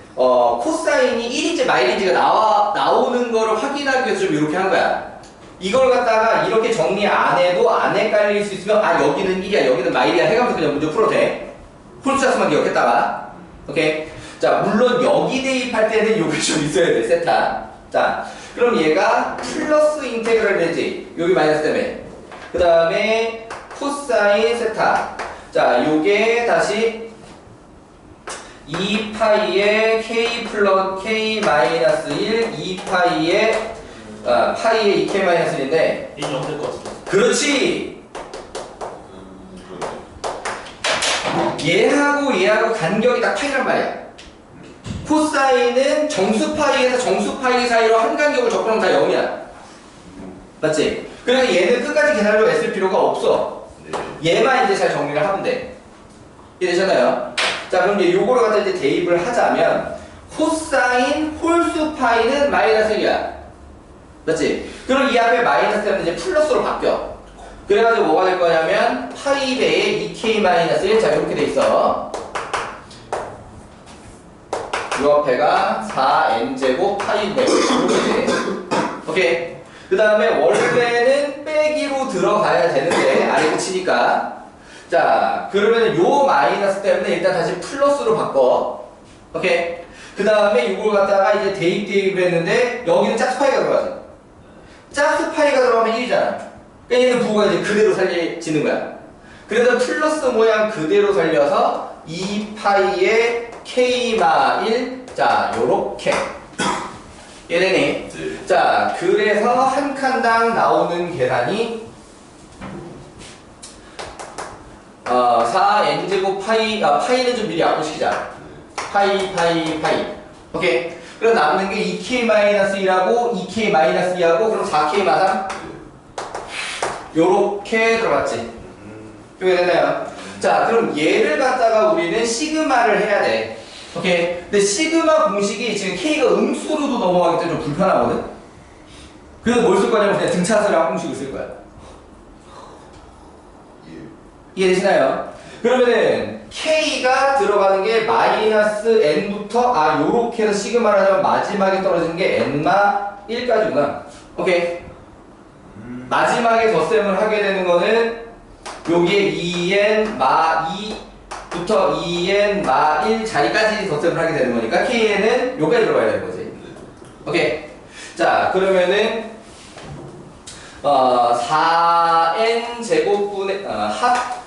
A: 코사인이 1인지 마이너스가 나오는 거를 확인하기 위해서 좀 이렇게 한 거야. 이걸 갖다가 이렇게 정리 안 해도 안 헷갈릴 수 있으면 아 여기는 1이야 여기는 마일이야 해가면서 그냥 문제 풀어도 돼. 홀수자수만 기억했다가. 오케이. 자 물론 여기 대입할 때는 요게 좀 있어야 돼 세타. 자 그럼 얘가 플러스 인테그랄 되지. 여기 마이너스 때문에. 그 다음에 코사인 세타. 자 요게 다시 2파이의 k 플러스 k 마이너스 1 2파이의 파이의 2k 마이너스 1인데
B: 얘는 0 될 것 같은데.
A: 그렇지.
D: 그러네.
A: 얘하고 간격이 딱 파이란 말이야. 코사인은 정수 파이에서 정수 파이 사이로 한 간격을 접근하면 다 0이야. 맞지? 그래서 얘는 끝까지 계산을 했을 필요가 없어.
D: 네.
A: 얘만 이제 잘 정리를 하면 돼. 이해되잖아요? 자, 그럼 이제 요거를 갖다 이제 대입을 하자면 코사인 홀수 파이는 마이너스 1이야. 맞지? 그럼 이 앞에 마이너스 때문에 이제 플러스로 바뀌어. 그래가지고 뭐가 될 거냐면 파이 배의 2k 마이너스 1. 자, 이렇게 돼 있어. 요 앞에가 4n제곱 파이 배. 이렇게 돼. 오케이. 그 다음에 원래는 빼기로 들어가야 되는데 아래 끝이니까. 자, 그러면 요 마이너스 때문에 일단 다시 플러스로 바꿔. 오케이. 그 다음에 이걸 갖다가 이제 대입을 했는데 여기는 짝수 파이가 들어가죠. 짝수 파이가 들어가면 1이잖아. 그러니까 얘는 부호가 이제 그대로 살려지는 거야. 그래서 플러스 모양 그대로 살려서 2파이의 k마 1. 자, 요렇게. 이해되니?
D: 네.
A: 자, 그래서 한 칸당 나오는 계산이 4n제곱 파이, 파이는 좀 미리 앞으시자. 파이. 오케이. 그럼 남는 게 2k-1하고 2k-2하고 그럼 4k-3? 요렇게 들어갔지. 이게 됐나요? 자, 그럼 얘를 갖다가 우리는 시그마를 해야 돼. 오케이. 근데 시그마 공식이 지금 k가 음수로도 넘어가기 때문에 좀 불편하거든? 그래서 뭘 쓸 거냐면 그냥 등차수랑 공식을 쓸 거야. 이해되시나요? 그러면은 k가 들어가는 게 마이너스 n부터 요렇게 해서 시그마를 하면 마지막에 떨어지는 게 n마 1까지구나. 오케이. 마지막에 덧셈을 하게 되는 거는 요게 2n 마 2부터 2n 마 1 자리까지 덧셈을 하게 되는 거니까 k는 요까지 들어가야 되는 거지. 오케이. 자, 그러면은 4n 제곱분의 합은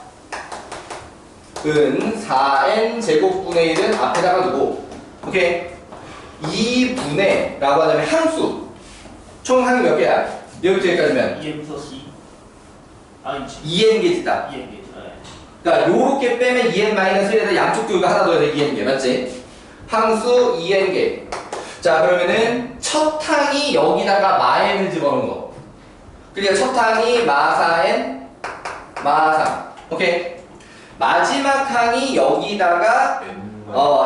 A: 4n 제곱분의 1은 앞에다가 두고, 오케이. 2분의 라고 하자면 항수 총 항이 몇 개야? 여기부터 여기까지면
B: 2n 플러스 2. 아니지.
A: 2n 개지다.
B: 2n 개.
A: 그러니까 요렇게 빼면 2n-1에다 양쪽 교가 하나 더해서 2n 개 맞지? 항수 2n 개. 자, 그러면은 첫 항이 여기다가 마n을 집어넣은 거. 그러니까 첫 항이 마4n 마3. 오케이. 마지막 항이 여기다가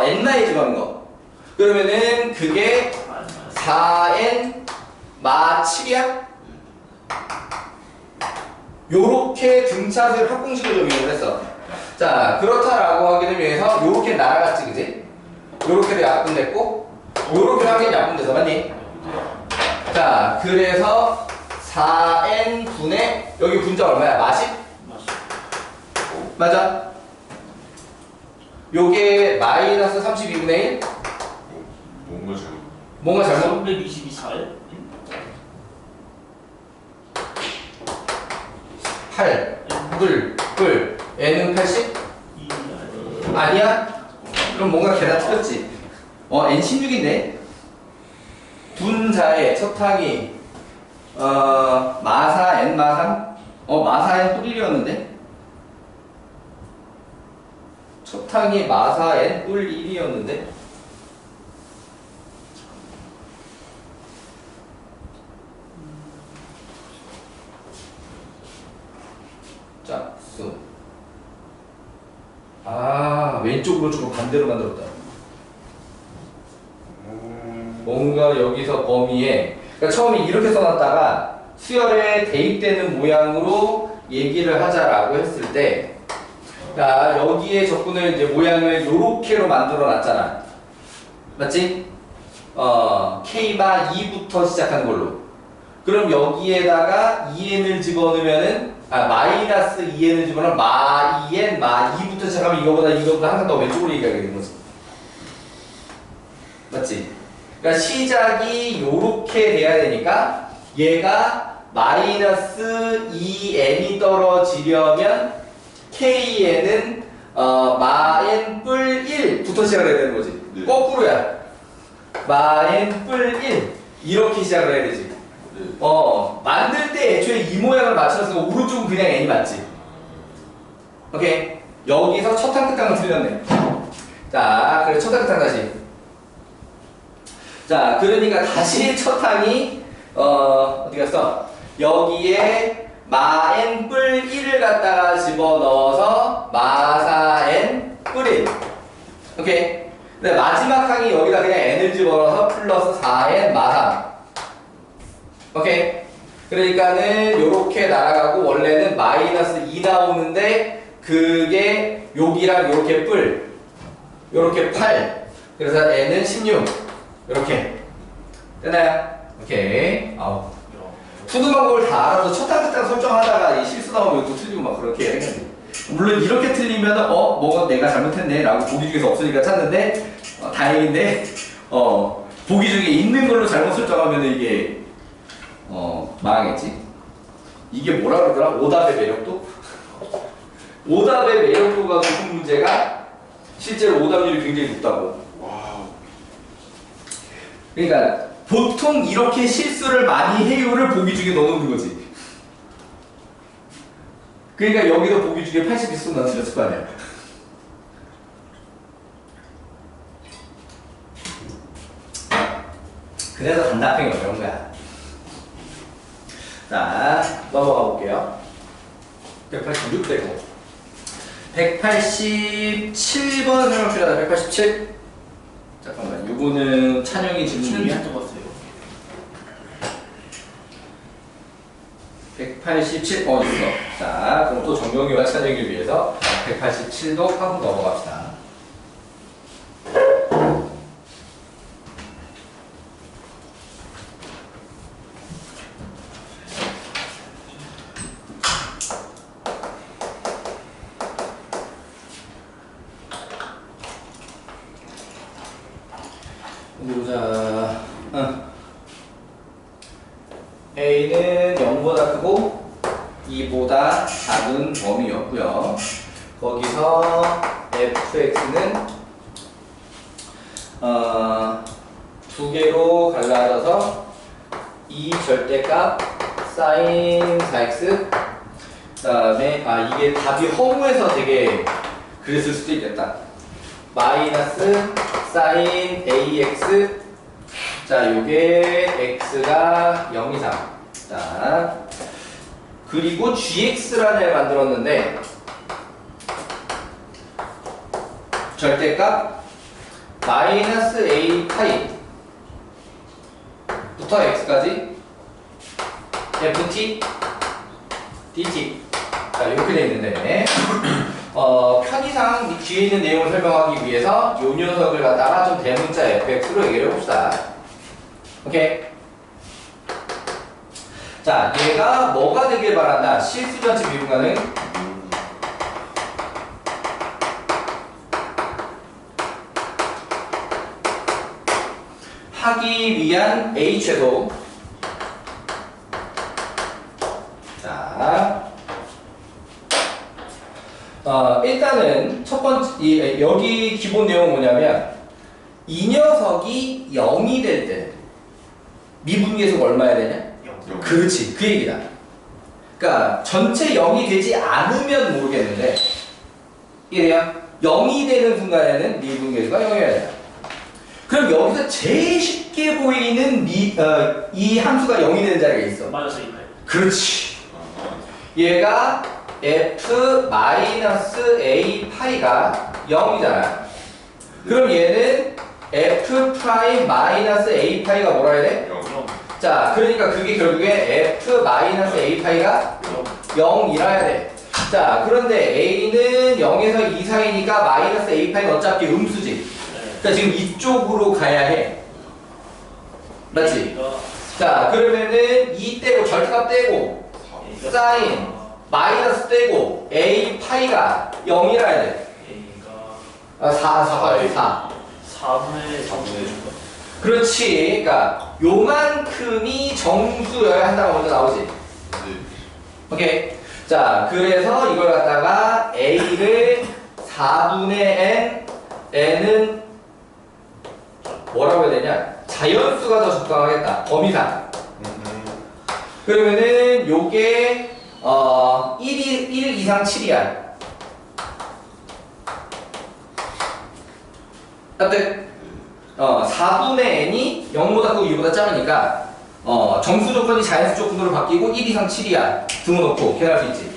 A: n마에 집어넣은 거. 그러면은 그게 4n 마7이야? 요렇게 등차수를 합공식으로 적용을 했어. 자, 그렇다라고 하기를 위해서 요렇게 날아갔지, 그지? 요렇게도 약분됐고, 요렇게 하긴 약분돼서, 맞니? 자, 그래서 4n 분의, 여기 분자 얼마야? 마십? 맞아? 요게 마이너스 32분의 1?
D: 뭔가 지금
A: 뭔가 잘못?
B: 322 4일?
A: 8, 뿔, n은 80?
B: 2
A: 아니야? 그럼 뭔가 계산 틀렸지? n 16인데? 분자의 첫 항이 마사 n 마3? 마사 n 뿔 1이었는데? 첫 항이 마사 n 뿔 1이었는데? 짝수. 왼쪽으로 조금 반대로 만들었다. 뭔가 여기서 범위에, 그러니까 처음에 이렇게 써놨다가 수열에 대입되는 모양으로 얘기를 하자라고 했을 때, 자, 여기에 적분을 이제 모양을 요렇게로 만들어 놨잖아. 맞지? K가 2부터 시작하는 걸로. 그럼 여기에다가 2n을 집어넣으면은 마이너스 2n을 집어넣으면 마 2n 마 2부터 시작하면 이거보다 항상 더 왼쪽으로 얘기하게 되는 거지. 맞지? 그러니까 시작이 요렇게 돼야 되니까 얘가 마이너스 2n이 떨어지려면 K에는 마 n 뿔 1부터 시작을 해야 되는 거지.
D: 네.
A: 거꾸로야. 마 n 뿔 1 이렇게 시작을 해야 되지.
D: 네.
A: 만들 때 애초에 이 모양을 맞춰서 오른쪽은 그냥 n이 맞지. 오케이. 여기서 첫 항 끝항은 틀렸네. 자, 그래 첫 항 끝항 다시. 자, 그러니까 다시 첫 항이 어디 갔어? 여기에 마 n 뿔 1을 갖다가 집어넣어서 마 4n 뿔 1. 오케이. 근데 마지막 항이 여기다 그냥 n을 집어넣어서 플러스 4n 마 3. 오케이. 그러니까는 요렇게 날아가고 원래는 마이너스 2 나오는데 그게 여기랑 요렇게 뿔 요렇게 8 그래서 n은 16 요렇게 됐나요? 오케이. 푸드 방법을 다 알아서 첫항 끝항 설정하다가 이 실수 나오면 또 틀리고 막 그렇게 해야겠네. 물론 이렇게 틀리면은 뭐가 내가 잘못했네 라고 보기 중에서 없으니까 찾는데 다행인데 보기 중에 있는 걸로 잘못 설정하면 이게 망하겠지. 이게 뭐라 그러더라? 오답의 매력도? 오답의 매력도가 높은 문제가 실제로 오답률이 굉장히 높다고.
D: 와우.
A: 그러니까 보통 이렇게 실수를 많이 해요를 보기 중에 넣어놓는 거지. 그러니까 여기도 보기 중에 80이 난 틀렸을 거 아니야. 그래서 단답형이 어려운 거야. 자, 넘어가 볼게요. 186 되고 187번 설명 필요하다. 187. 잠깐만, 요거는 찬영이 질문이야?
B: 적었어요.
A: 187 있어. 자, 그럼 또 정경이와 찬영이를 위해서 187도 하고 넘어갑시다. 보자. A는 0보다 크고 2보다 작은 범위였고요. 거기서 fx는 두 개로 갈라져서 이 절대값 sin 4x 그다음에 이게 답이 허무해서 되게 그랬을 수도 있겠다. 마이너스 sin ax 자, 요게 x가 0 이상. 자, 그리고 gx라는 애를 만들었는데 절대값 마이너스 a 파이 부터 x까지 ft dt 자, 이렇게 돼 있는데 편의상 뒤에 있는 내용을 설명하기 위해서 요 녀석을 갖다가 좀 대문자 fx로 얘기를 해봅시다. 오케이. 자, 얘가 뭐가 되길 바란다. 실수전체 미분가능 하기 위한 A 최소. 자, 일단은 첫 번째 여기 기본 내용은 뭐냐면 이 녀석이 0이 될 때 미분계수가 얼마야 되냐?
D: 0.
A: 그렇지, 그 얘기다. 그러니까 전체 0이 되지 않으면 모르겠는데 이래요. 0이 되는 순간에는 미분계수가 0이어야 돼요. 그럼 여기서 제일 쉽게 보이는 이 함수가 0이 되는 자리가 있어.
B: 마이너스 2파이.
A: 그렇지. 얘가 f-a 파이가 0이잖아. 그럼 얘는 f'-a 파이가 뭐라 해야 돼?
D: 0.
A: 자, 그러니까 그게 결국에 f-a 파이가 0이라야 돼. 자, 그런데 a는 0에서 2 사이니까 마이너스 a 파이는 어차피 음수지. 그러니까 지금 이쪽으로 가야 해. 맞지? 자, 그러면은 2 떼고 절대값 떼고 사인 마이너스 떼고 a 파이가 0이라 해야 돼.
B: A가
A: 4.
B: 4분의
D: 4분의
A: 그렇지. 그러니까 요만큼이 정수여야 한다고 먼저 나오지. 오케이. 자, 그래서 이걸 갖다가 a를 4분의 n은 뭐라고 해야 되냐? 자연수가 더 적당하겠다. 범위상. 그러면은 요게 1 이상 7이야. 어때? 4분의 n이 0보다 크고 2보다 작으니까 정수 조건이 자연수 조건으로 바뀌고 1 이상 7이야. 등호놓고 계산할 수 있지.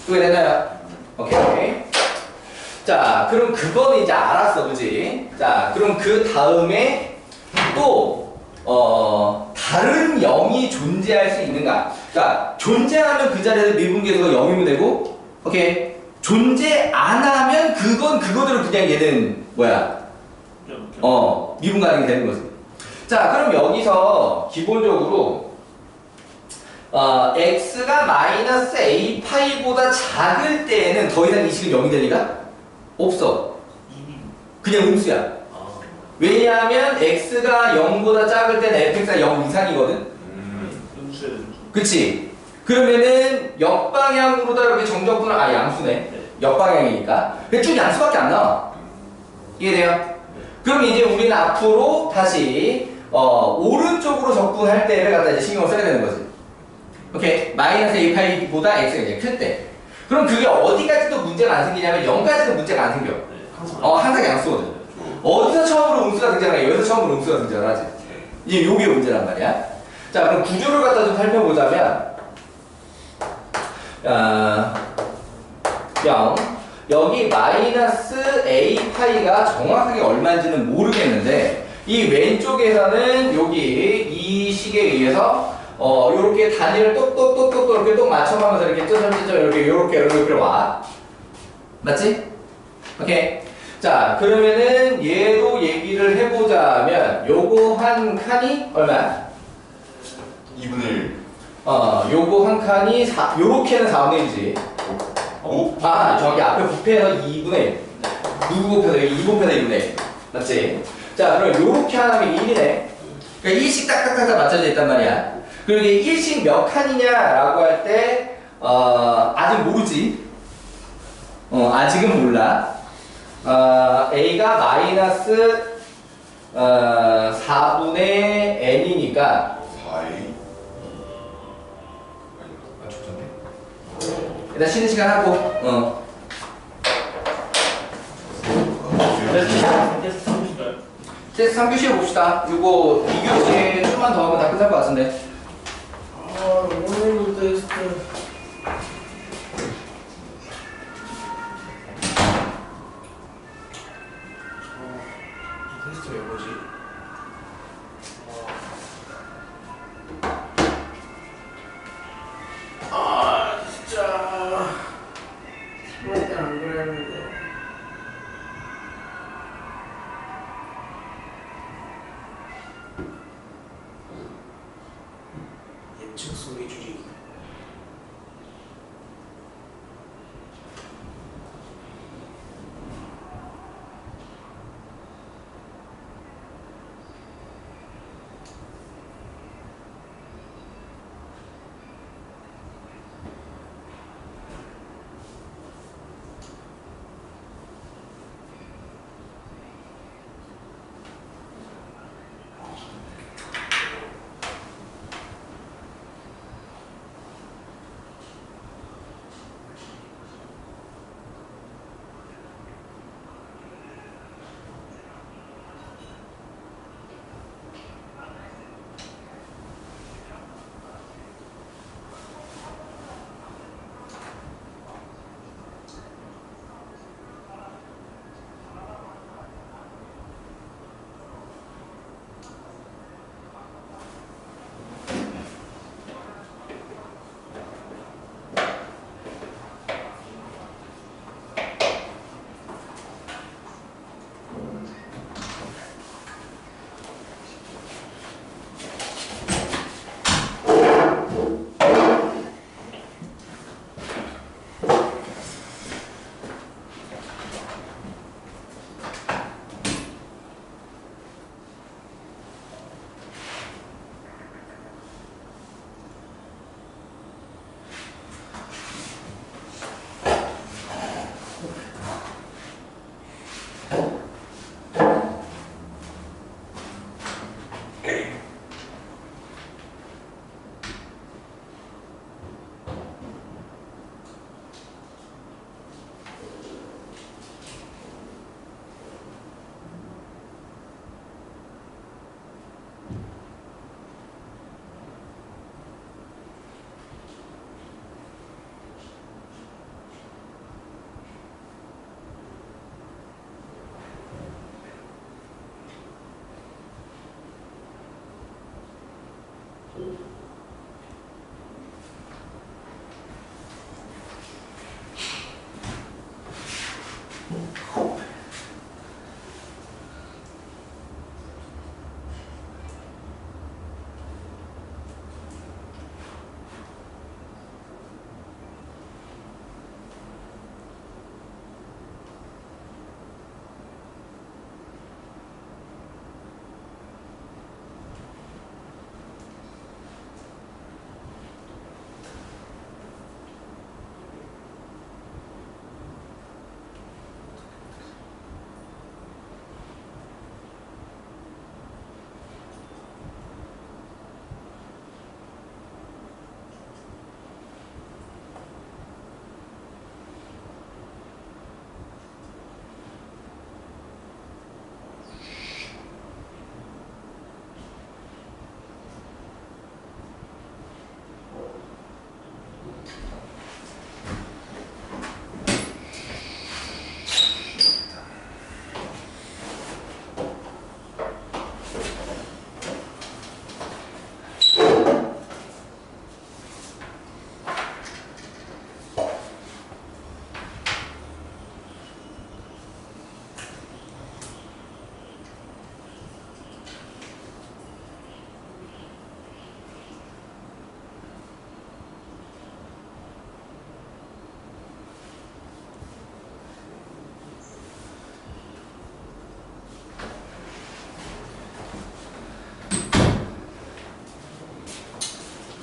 A: 이해되나요? 오케이. 자, 그럼 그거는 이제 알았어, 그지? 자, 그럼 그 다음에 또 다른 0이 존재할 수 있는가? 그러니까 존재하면 그 자리에서 미분계수가 0이면 되고, 오케이. 존재 안 하면 그건 그거대로 그냥 얘는 뭐야? 미분 가능이 되는 거지. 자, 그럼 여기서 기본적으로 x가 마이너스 a 파이보다 작을 때에는 더 이상 이 식은 0이 될 리가 없어. 그냥 음수야. 왜냐하면 x가 0보다 작을 때는 fx가 0 이상이거든. 그치? 그러면은 역방향으로다 이렇게 정적분을 양수네. 역방향이니까. 쭉 양수밖에 안 나와. 이해돼요? 그럼 이제 우리는 앞으로 다시 오른쪽으로 적분할 때를 갖다 이제 신경을 써야 되는 거지. 오케이? 마이너스 a 파이보다 x가 이제 클 때. 그럼 그게 어디까지도 문제가 안 생기냐면 0까지도 문제가 안 생겨. 항상 양수거든. 어디서 처음으로 음수가 등장해? 여기서 처음으로 음수가 등장하지. 이제 요게 문제란 말이야. 자, 그럼 구조를 갖다 좀 살펴보자면, 여기 마이너스 a 파이가 정확하게 얼마인지는 모르겠는데, 이 왼쪽에서는 여기 이 식에 의해서 요렇게 단위를 똑똑똑똑 이렇게 똑 맞춰가면서 이렇게 쩌쩌쩌쩌 이렇게 와. 맞지? 오케이. 자, 그러면은 얘도 얘기를 해보자면 요거 한 칸이 얼마야?
D: 2분의 1.
A: 요거 한 칸이 요렇게는 4분의 1이지. 저기 앞에 부패해서 2분의 1. 누구 곱해서 2 곱해서 2분의 1. 맞지? 자, 그럼 요렇게 하나면 1이네. 그러니까 1씩 딱딱딱 맞춰져 있단 말이야. 그리고 이게 1씩 몇 칸이냐라고 할 때, 아직 모르지. 아직은 몰라. a가 마이너스 4분의 n이니까
D: 4a.
A: 일단 쉬는 시간 하고 테스트 3교시 해봅시다. 이거 2교시에 좀만 더 하면 다 끝날 것 같은데.
C: 오늘 테스트. 이 테스트 왜 보지? 진짜. 시간 때안 그랬는데. 예측 소리 줄이기.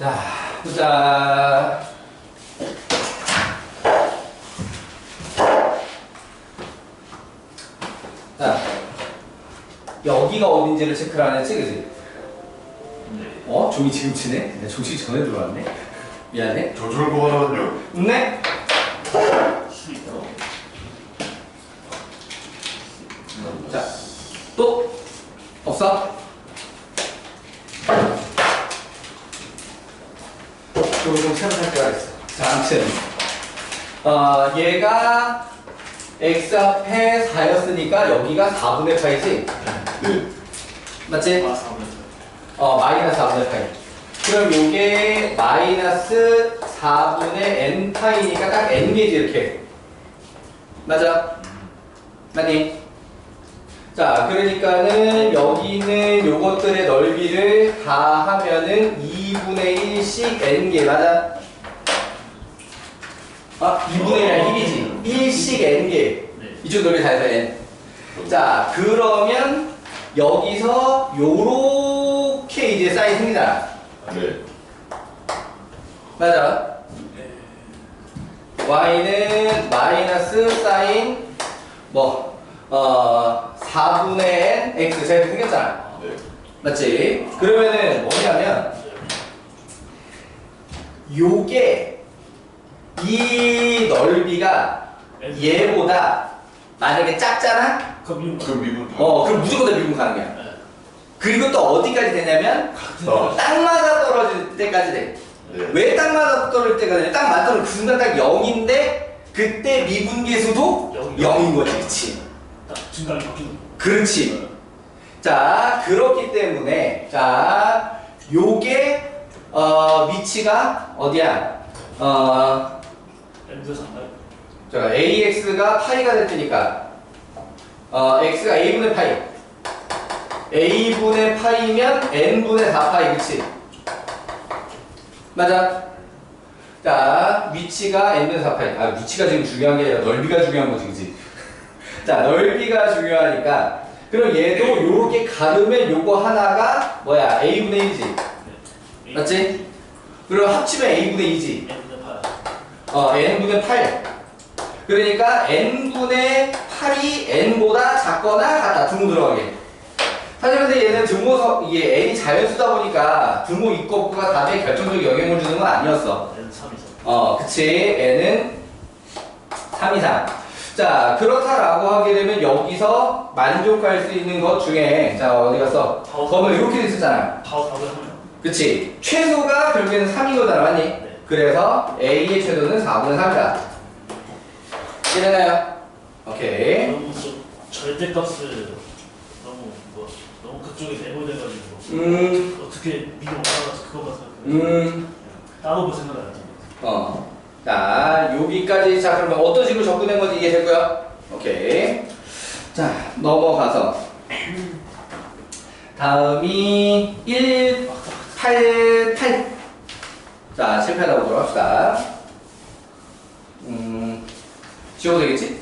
A: 자, 보자. 자, 여기가 어딘지를 체크를 안 했지, 그지? 어? 종이 지금 치네? 내가 종이 전에 들어왔네? 미안해.
D: 저 좋은 거 하나만요.
A: 네? 자, 또? 없어? 조금 새로 살 때가 있어. 자, 아무튼 얘가 x 앞에 4였으니까 여기가 4분의 8이지?
D: 네.
A: 맞지?
B: 아, 4분의
A: 마이너스 4분의 8. 그럼 요게 마이너스 4분의 n 파이니까 딱 n개지 이렇게. 맞아? 맞니? 자, 그러니까는 여기 있는 요것들의 넓이를 다 하면은 2분의 1씩 n개, 맞아? 아, 2분의 1이 1이지. 1씩 n개.
B: 네.
A: 이쪽 넓이 다 해서 n. 자, 그러면 여기서 요렇게 이제 사인 생기잖아.
D: 네.
A: 맞아? y는 마이너스 사인 4분의 n x 제가 이렇게 생겼잖아.
D: 네.
A: 맞지? 그러면은 뭐냐면 요게 이 넓이가 얘보다 만약에 작잖아?
B: 그럼
D: 그럼 미분 다.
A: 그럼 무조건 다 미분 가능이야. 그리고 또 어디까지 되냐면 딱 맞아 떨어질 때까지 돼.
D: 네.
A: 왜 딱 맞아 떨어질 때가 되냐? 딱 맞아 떨어질 그 순간 딱 0인데 그때 미분계수도 0인 거지, 그치?
B: 딱 중간에 바뀌는 거.
A: 그렇지. 자, 그렇기 때문에 자, 요게 위치가 어디야?
B: M에서 안 가요?
A: 자, AX가 파이가 될 테니까 X가 A분의 파이 A분의 파이면 N분의 4파이, 그치? 맞아? 자, 위치가 N분의 4파이. 아, 위치가 지금 중요한 게 아니라 넓이가 중요한 거지, 그치? 자, 넓이가 중요하니까 그럼 얘도 요렇게 가르면 요거 하나가 뭐야? A분의 1이지?
B: 네.
A: 맞지? 그럼 합치면 A분의 2지?
B: M분의 8.
A: N분의 8. 그러니까 N분의 8이 N보다 작거나 같다. 등호 들어가게. 사실 근데 얘는 등호, 이게 N이 자연수다 보니까 등호 있고 없고가 답에 결정적 영향을 주는 건 아니었어.
B: N 3 이상.
A: 그치. N은 3 이상. 자, 그렇다라고 하게 되면 여기서 만족할 수 있는 것 중에, 자, 어디 갔어? 범은 이렇게 돼 있었잖아.
B: 다 4분의 3이요.
A: 그치. 최소가 결국에는 3인 거잖아, 맞니?
B: 네.
A: 그래서 A의 최소는 4분의 3이다. 이해되나요? 오케이.
B: 너무 좀 절대값을 너무 그쪽에 내보내가지고 어떻게 미국 올라가서 그거만 생각해. 따로 볼 생각은 안 해요.
A: 자, 여기까지. 자, 그러면 어떤 식으로 접근된 건지 이해되고요? 오케이. 자, 넘어가서. 다음이 1, 8, 8. 자, 7, 8 나오도록 합시다. 지워도 되겠지?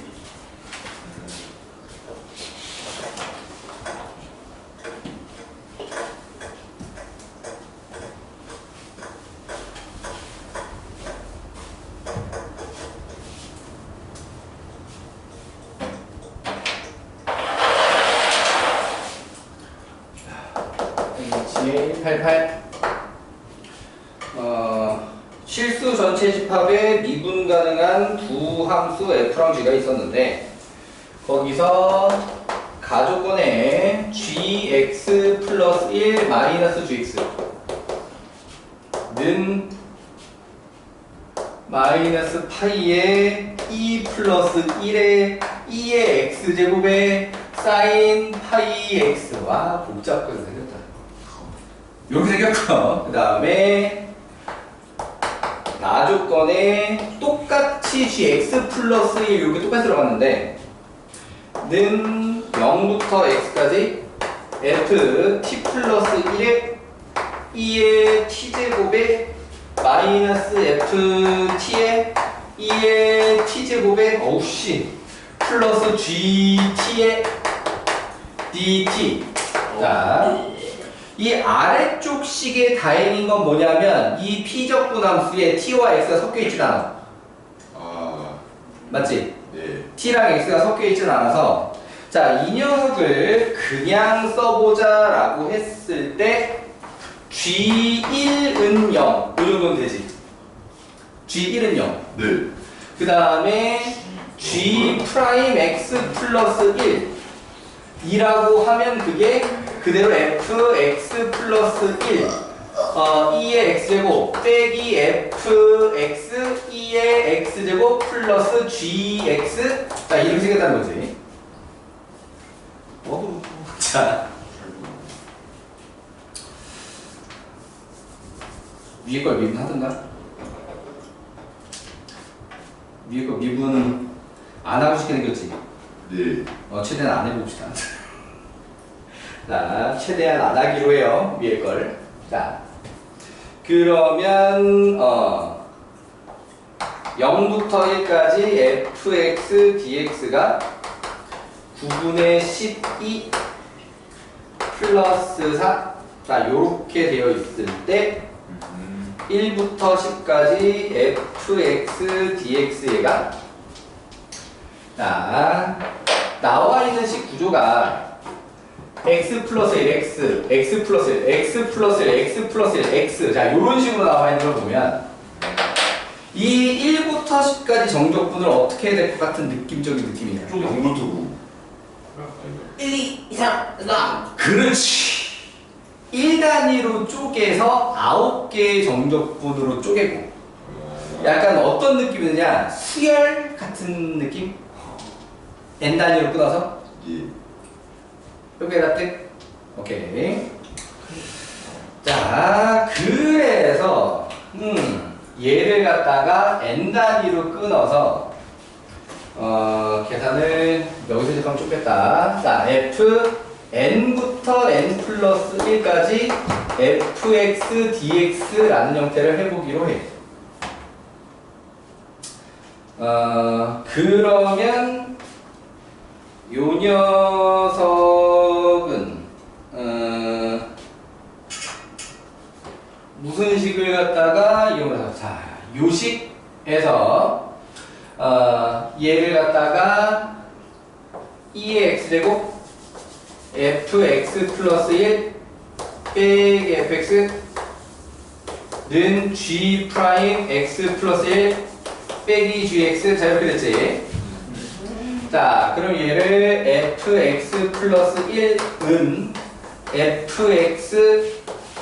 A: H88 실수 전체 집합에 미분 가능한 두 함수 F랑 G가 있었는데 거기서 가조건에 gx 플러스 1 마이너스 gx는 마이너스 파이에 2 플러스 1에 2의 x제곱에 사인 파이 x. 와, 복잡하게 생겼다. 이렇게 생겼고, 그 다음에 나조건에 똑같이 gx 플러스 1 이렇게 똑같이 들어갔는데 는 0부터 x까지 f t 플러스 1에 2의 t제곱에 마이너스 f t에 2의 t제곱에 어우씨 플러스 gt 에 dt. 자, 이 아래쪽 식의 다행인 건 뭐냐면 이 P적분함수에 T와 X가 섞여 있진 않아.
D: 아,
A: 맞지?
D: 네.
A: T랑 X가 섞여 있진 않아서 자, 이 녀석을 그냥 써보자라고 했을 때 G1은 0. 요 정도는 되지. G1은 0.
D: 네.
A: 그 다음에 G 프라임 X 플러스 1 이라고 하면 그게 그대로 fx 플러스 1 2의 x제곱 빼기 fx 2의 x제곱 플러스 gx 자 이렇게 생겼다는 거지. 자 위에 걸 미분하든가 위에 거 미분 안 하고 싶게 생겼지.
D: 네.
A: 최대한 안 해봅시다. 자, 최대한 안 하기로 해요. 위에 걸. 자, 그러면 0부터 1까지 fx dx가 9분의 12 플러스 4. 자, 요렇게 되어 있을 때 1부터 10까지 fx dx가 자, 나와 있는 식 구조가 x 플러스 1, x 플러스 1, x 플러스 1, x 플러스 1, x 자 이런 식으로 나와 있는 걸 보면 이 1부터 10까지 정적분을 어떻게 해야 될 것 같은 느낌적인 느낌이냐.
D: 0부터 9.
A: 1, 2, 3, 4 그렇지. 1단위로 쪼개서 9개의 정적분으로 쪼개고 약간 어떤 느낌이냐 수열 같은 느낌? N단위로 끊어서
D: 예.
A: 여기에 놨대? 오케이. 자, 그래서 얘를 갖다가 N단위로 끊어서 계산을 여기서 이제 좀 뺐다. 자, F N부터 N 플러스 1까지 fx dx라는 형태를 해보기로 해. 그러면 요 녀석은 무슨 식을 갖다가 이용해서 자, 요 식에서 얘를 갖다가 2의 x제곱 fx 플러스 1 빼기 fx는 g 프라임 x 플러스 1 빼기 gx 자 이렇게 됐지. 자, 그럼 얘를 fx 플러스 1은 fx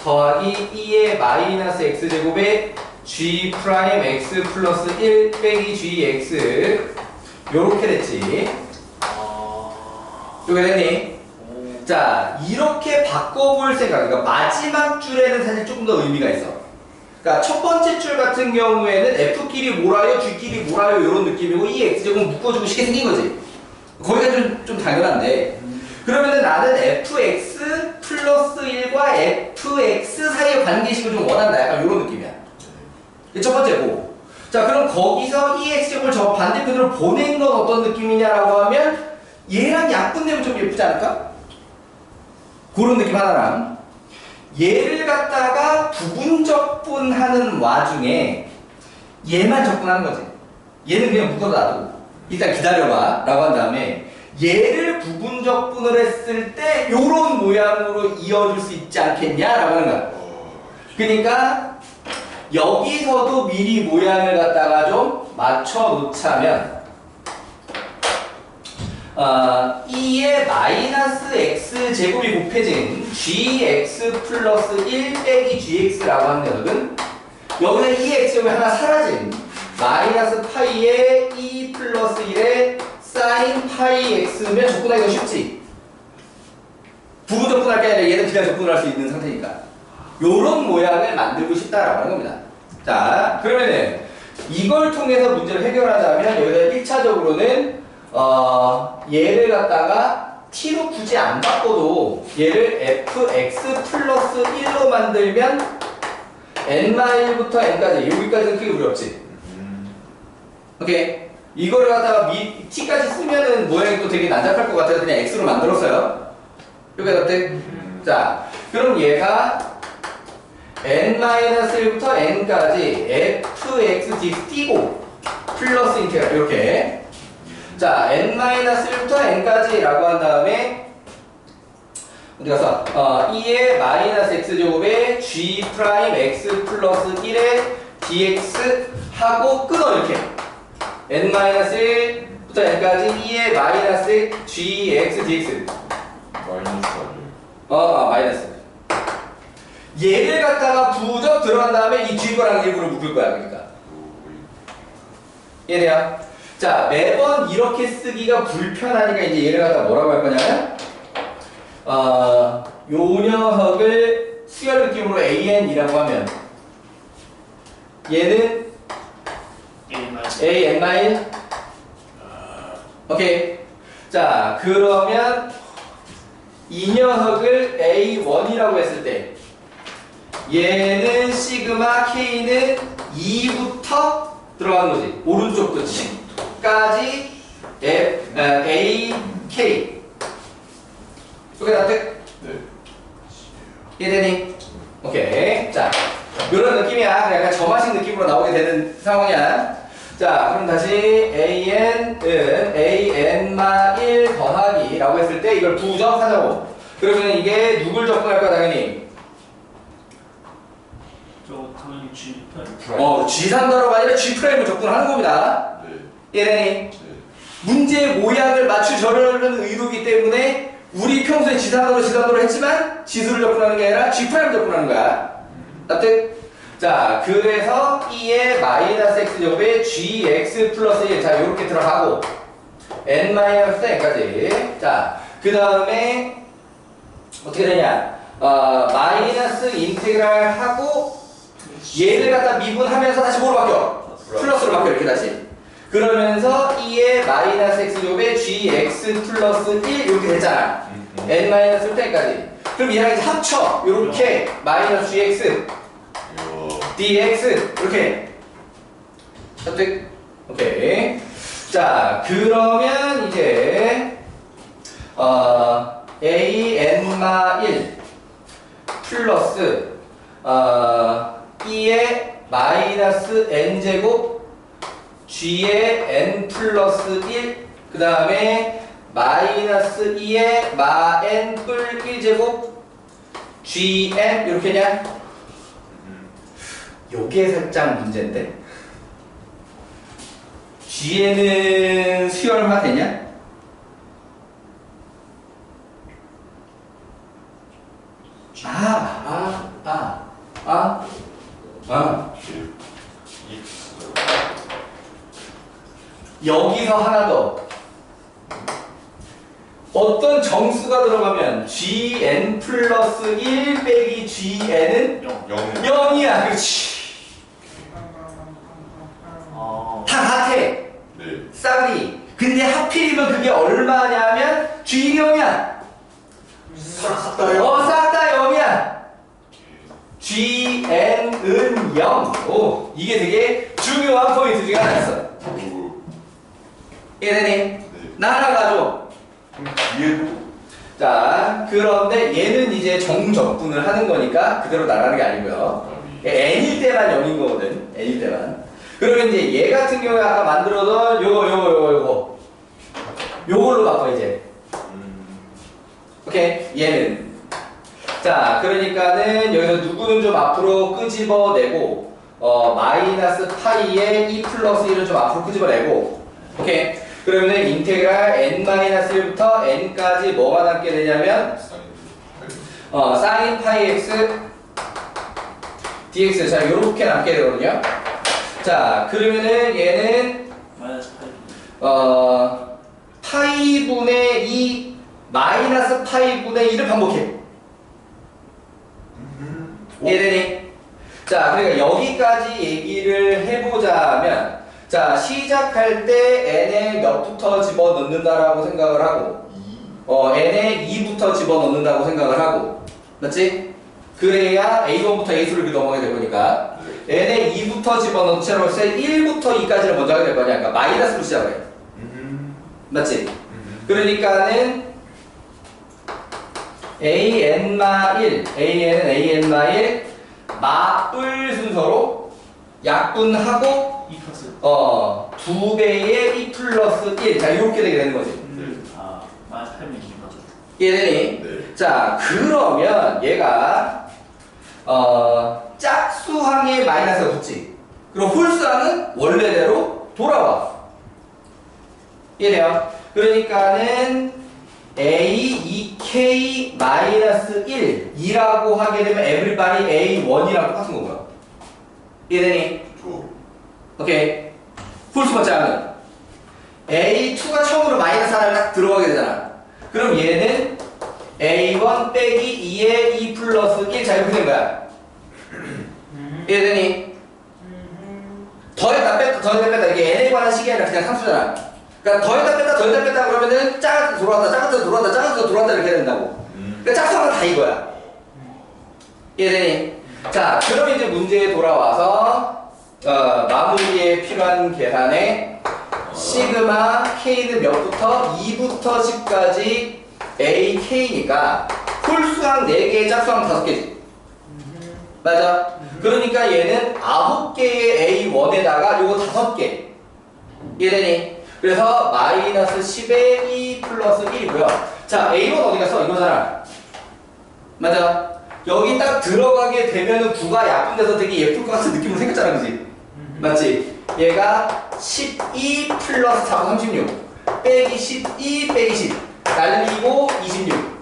A: 더하기 2의 마이너스 x제곱에 g 프라임 x 플러스 1 빼기 gx 요렇게 됐지. 요게 됐니? 자, 이렇게 바꿔볼 생각. 그러니까 마지막 줄에는 사실 조금 더 의미가 있어. 그러니까 첫 번째 줄 같은 경우에는 f끼리 몰아요, g끼리 몰아요 이런 느낌이고 이 x제곱 묶어주고 쉽게 생긴 거지. 거기가 좀 당연한데 그러면은 나는 fx 플러스 1과 fx 사이의 관계식을 좀 원한다. 약간 이런 느낌이야. 이게 첫 번째고. 자, 그럼 거기서 이 x제곱을 저 반대편으로 보낸 건 어떤 느낌이냐라고 하면 얘랑 약분되면 좀 예쁘지 않을까? 그런 느낌 하나랑 얘를 갖다가 부분 적분하는 와중에 얘만 적분하는 거지. 얘는 그냥 묶어서 놔두고 일단 기다려봐 라고 한 다음에 얘를 부분 적분을 했을 때 요런 모양으로 이어줄 수 있지 않겠냐 라고 하는 거야. 그러니까 여기서도 미리 모양을 갖다가 좀 맞춰 놓자면 2의 마이너스 x 제곱이 곱해진 gx 플러스 1 빼기 gx라고 하는 녀석은 여기서 2x 제곱이 하나 사라진 마이너스 파이의 2 플러스 1의 사인 파이 x면 적분하기가 쉽지. 부분 적분할 게 아니라 얘는 그냥 적분을 할 수 있는 상태니까 요런 모양을 만들고 싶다라고 하는 겁니다. 자, 그러면은 이걸 통해서 문제를 해결하자면 여기서 1차적으로는 얘를 갖다가 t로 굳이 안 바꿔도 얘를 fx 플러스 1로 만들면 n-1부터 n까지 여기까지는 크게 무리 없지. 오케이. 이거를 갖다가 t까지 쓰면은 모양이 또 되게 난잡할 것 같아서 그냥 x로 만들었어요. 여기다 때 자, 그럼 얘가 n-1부터 n까지 fx dx 띄고 플러스 인테그랄 이렇게. 자, n-1부터 n까지 라고 한 다음에 어디 가서 2의 마이너스 x제곱에 g 프라임 x 플러스 1의 dx 하고 끊어 이렇게. n-1부터 n까지 2의 마이너스 gx dx.
D: 마이너스 아니에요.
A: 마이너스. 얘를 갖다가 부적 들어간 다음에 이 뒤거랑 일부러 묶을 거야, 그러니까. 이해돼요? 자, 매번 이렇게 쓰기가 불편하니까 이제 얘를 갖다 뭐라고 할 거냐면, 요 녀석을 수열 느낌으로 AN이라고 하면, 얘는 AN-1. 오케이. 자, 그러면 이 녀석을 A1이라고 했을 때, 얘는 시그마 K는 2부터 들어가는 거지. 오른쪽 끝까지 A, K. 이렇게 납득?
D: 네.
A: 이해되니? 오케이. 자, 이런 느낌이야. 약간 점화식 느낌으로 나오게 되는 상황이야. 자, 그럼 다시 AN은 AN-1 더하기 라고 했을 때 이걸 부정하자고. 그러면 이게 누굴 적분할 거야, 당연히?
B: 저 당연히 G 프라임.
A: G3더러가 아니라 G'을 접근하는 겁니다.
D: 네.
A: 이해되니?
D: 네.
A: 문제의 모양을 맞추려는 의도이기 때문에 우리 평소에 G3더로 했지만 지수를 접근하는 게 아니라 G'을 접근하는 거야. 납득? 자, 그래서 2의 마이너스 x제곱에 gx 플러스 1. 자, 요렇게 들어가고 n-n까지. 자, 그 다음에 어떻게 되냐? 마이너스 인테그랄 하고 얘를 갖다 미분하면서 다시 뭐로 바뀌어? 플러스로 바뀌어 이렇게 다시. 그러면서 2의 마이너스 x제곱에 gx 플러스 1 이렇게 됐잖아. n-1 때까지. 그럼 얘랑 이제 합쳐. 요렇게 마이너스 gx dx 이렇게. 납득? 오케이. 자, 그러면 이제 an-1 플러스 2의 마이너스 n제곱 g의 n 플러스 1 그 다음에 마이너스 2의 마 n 뿔 1제곱 gn 이렇게냐? 요게 살짝 문제인데 gn은 수열화 되냐? 여기서 하나 더. 어떤 정수가 들어가면 gn 플러스 1 빼기 gn은 0이야. 그렇지. 다 같아.
D: 네.
A: 싸그리. 근데 하필이면 그게 얼마냐면 G0이야.
D: 싹 다요?
A: 싹 다 0이야. GN은 0. 오, 이게 되게 중요한 포인트 중에 하나였어. 이해되니?
D: 네.
A: 나 하나 가져.
D: 뒤에도
A: 자, 그런데 얘는 이제 정적분을 하는 거니까 그대로 나가는 게 아니고요. n일 때만 0인 거거든. n일 때만. 그러면 이제 얘 같은 경우에 아까 만들어둔 요걸로 바꿔 이제. 오케이? 얘는. 자, 그러니까는 여기서 누구는 좀 앞으로 끄집어내고 마이너스 파이에 2 플러스 1을 좀 앞으로 끄집어내고. 오케이? 그러면은 인테그랄 n-1부터 n까지 뭐가 남게 되냐면 sin 파이 x dx. 자, 요렇게 남게 되거든요. 자, 그러면은 얘는
B: 마이너스 파이.
A: 파이분의 2 마이너스 파이분의 2를 반복해. 이해되니? 자, 그러니까 여기까지 얘기를 해보자면, 자, 시작할 때 n에 몇부터 집어넣는다라고 생각을 하고, n에 2부터 집어넣는다고 생각을 하고, 맞지? 그래야 a1부터 a2를 이렇게 넘어가게 될 거니까, n에 2부터 집어넣은 채로 1부터 2까지를 먼저 하게 될 거냐. 그러니까 마이너스로 시작을 해. 맞지? 그러니까는 AN마1, AN은 AN마1 마뿔 순서로 약분하고
B: 2 플러스
A: 2배의 E 플러스 1. 자, 이렇게 되게 되는 거지.
B: 아 마이너스 8이 맞죠.
A: 이해되니?
D: 네.
A: 자, 그러면 얘가 짝수항에 마이너스가 붙지. 그럼 홀수항은 원래대로 돌아와. 이해돼요? 그러니까는 A, 2K 마이너스 1 2라고 하게 되면 everybody A1이랑 똑같은 거고요. 이해되니?
D: 저
A: 오케이. 홀수 번째는 A2가 처음으로 마이너스 하나를 딱 들어가게 되잖아. 그럼 얘는 A1 빼기 2의 2 플러스 1. 자, 이렇게 된 거야. 이해되니? 더했다 뺐다 더했다 뺐다 이게 n에 관한 식이 아니라 그냥 상수잖아. 그러니까 더했다 뺐다 그러면은 작아서 돌아왔다 작아서 돌아왔다 작아서 돌아왔다 이렇게 해야 된다고. 그러니까 짝수하면 다 이거야. 이해되니? 자, 그럼 이제 문제에 돌아와서 마무리에 필요한 계산에 시그마 k는 몇부터 2부터 10까지 ak니까 홀수항 4개 짝수항 5개지. 맞아? 그러니까 얘는 9개의 A1에다가 요거 5개. 이해되니? 그래서 마이너스 10의 2 플러스 1이고요. 자, A1 어디 갔어? 이거잖아. 맞아? 여기 딱 들어가게 되면은 9가 약분돼서 되게 예쁠 것 같은 느낌으로 생겼잖아, 그지? 맞지? 얘가 12 플러스 4, 36 빼기 12 빼기 10 날리고 26.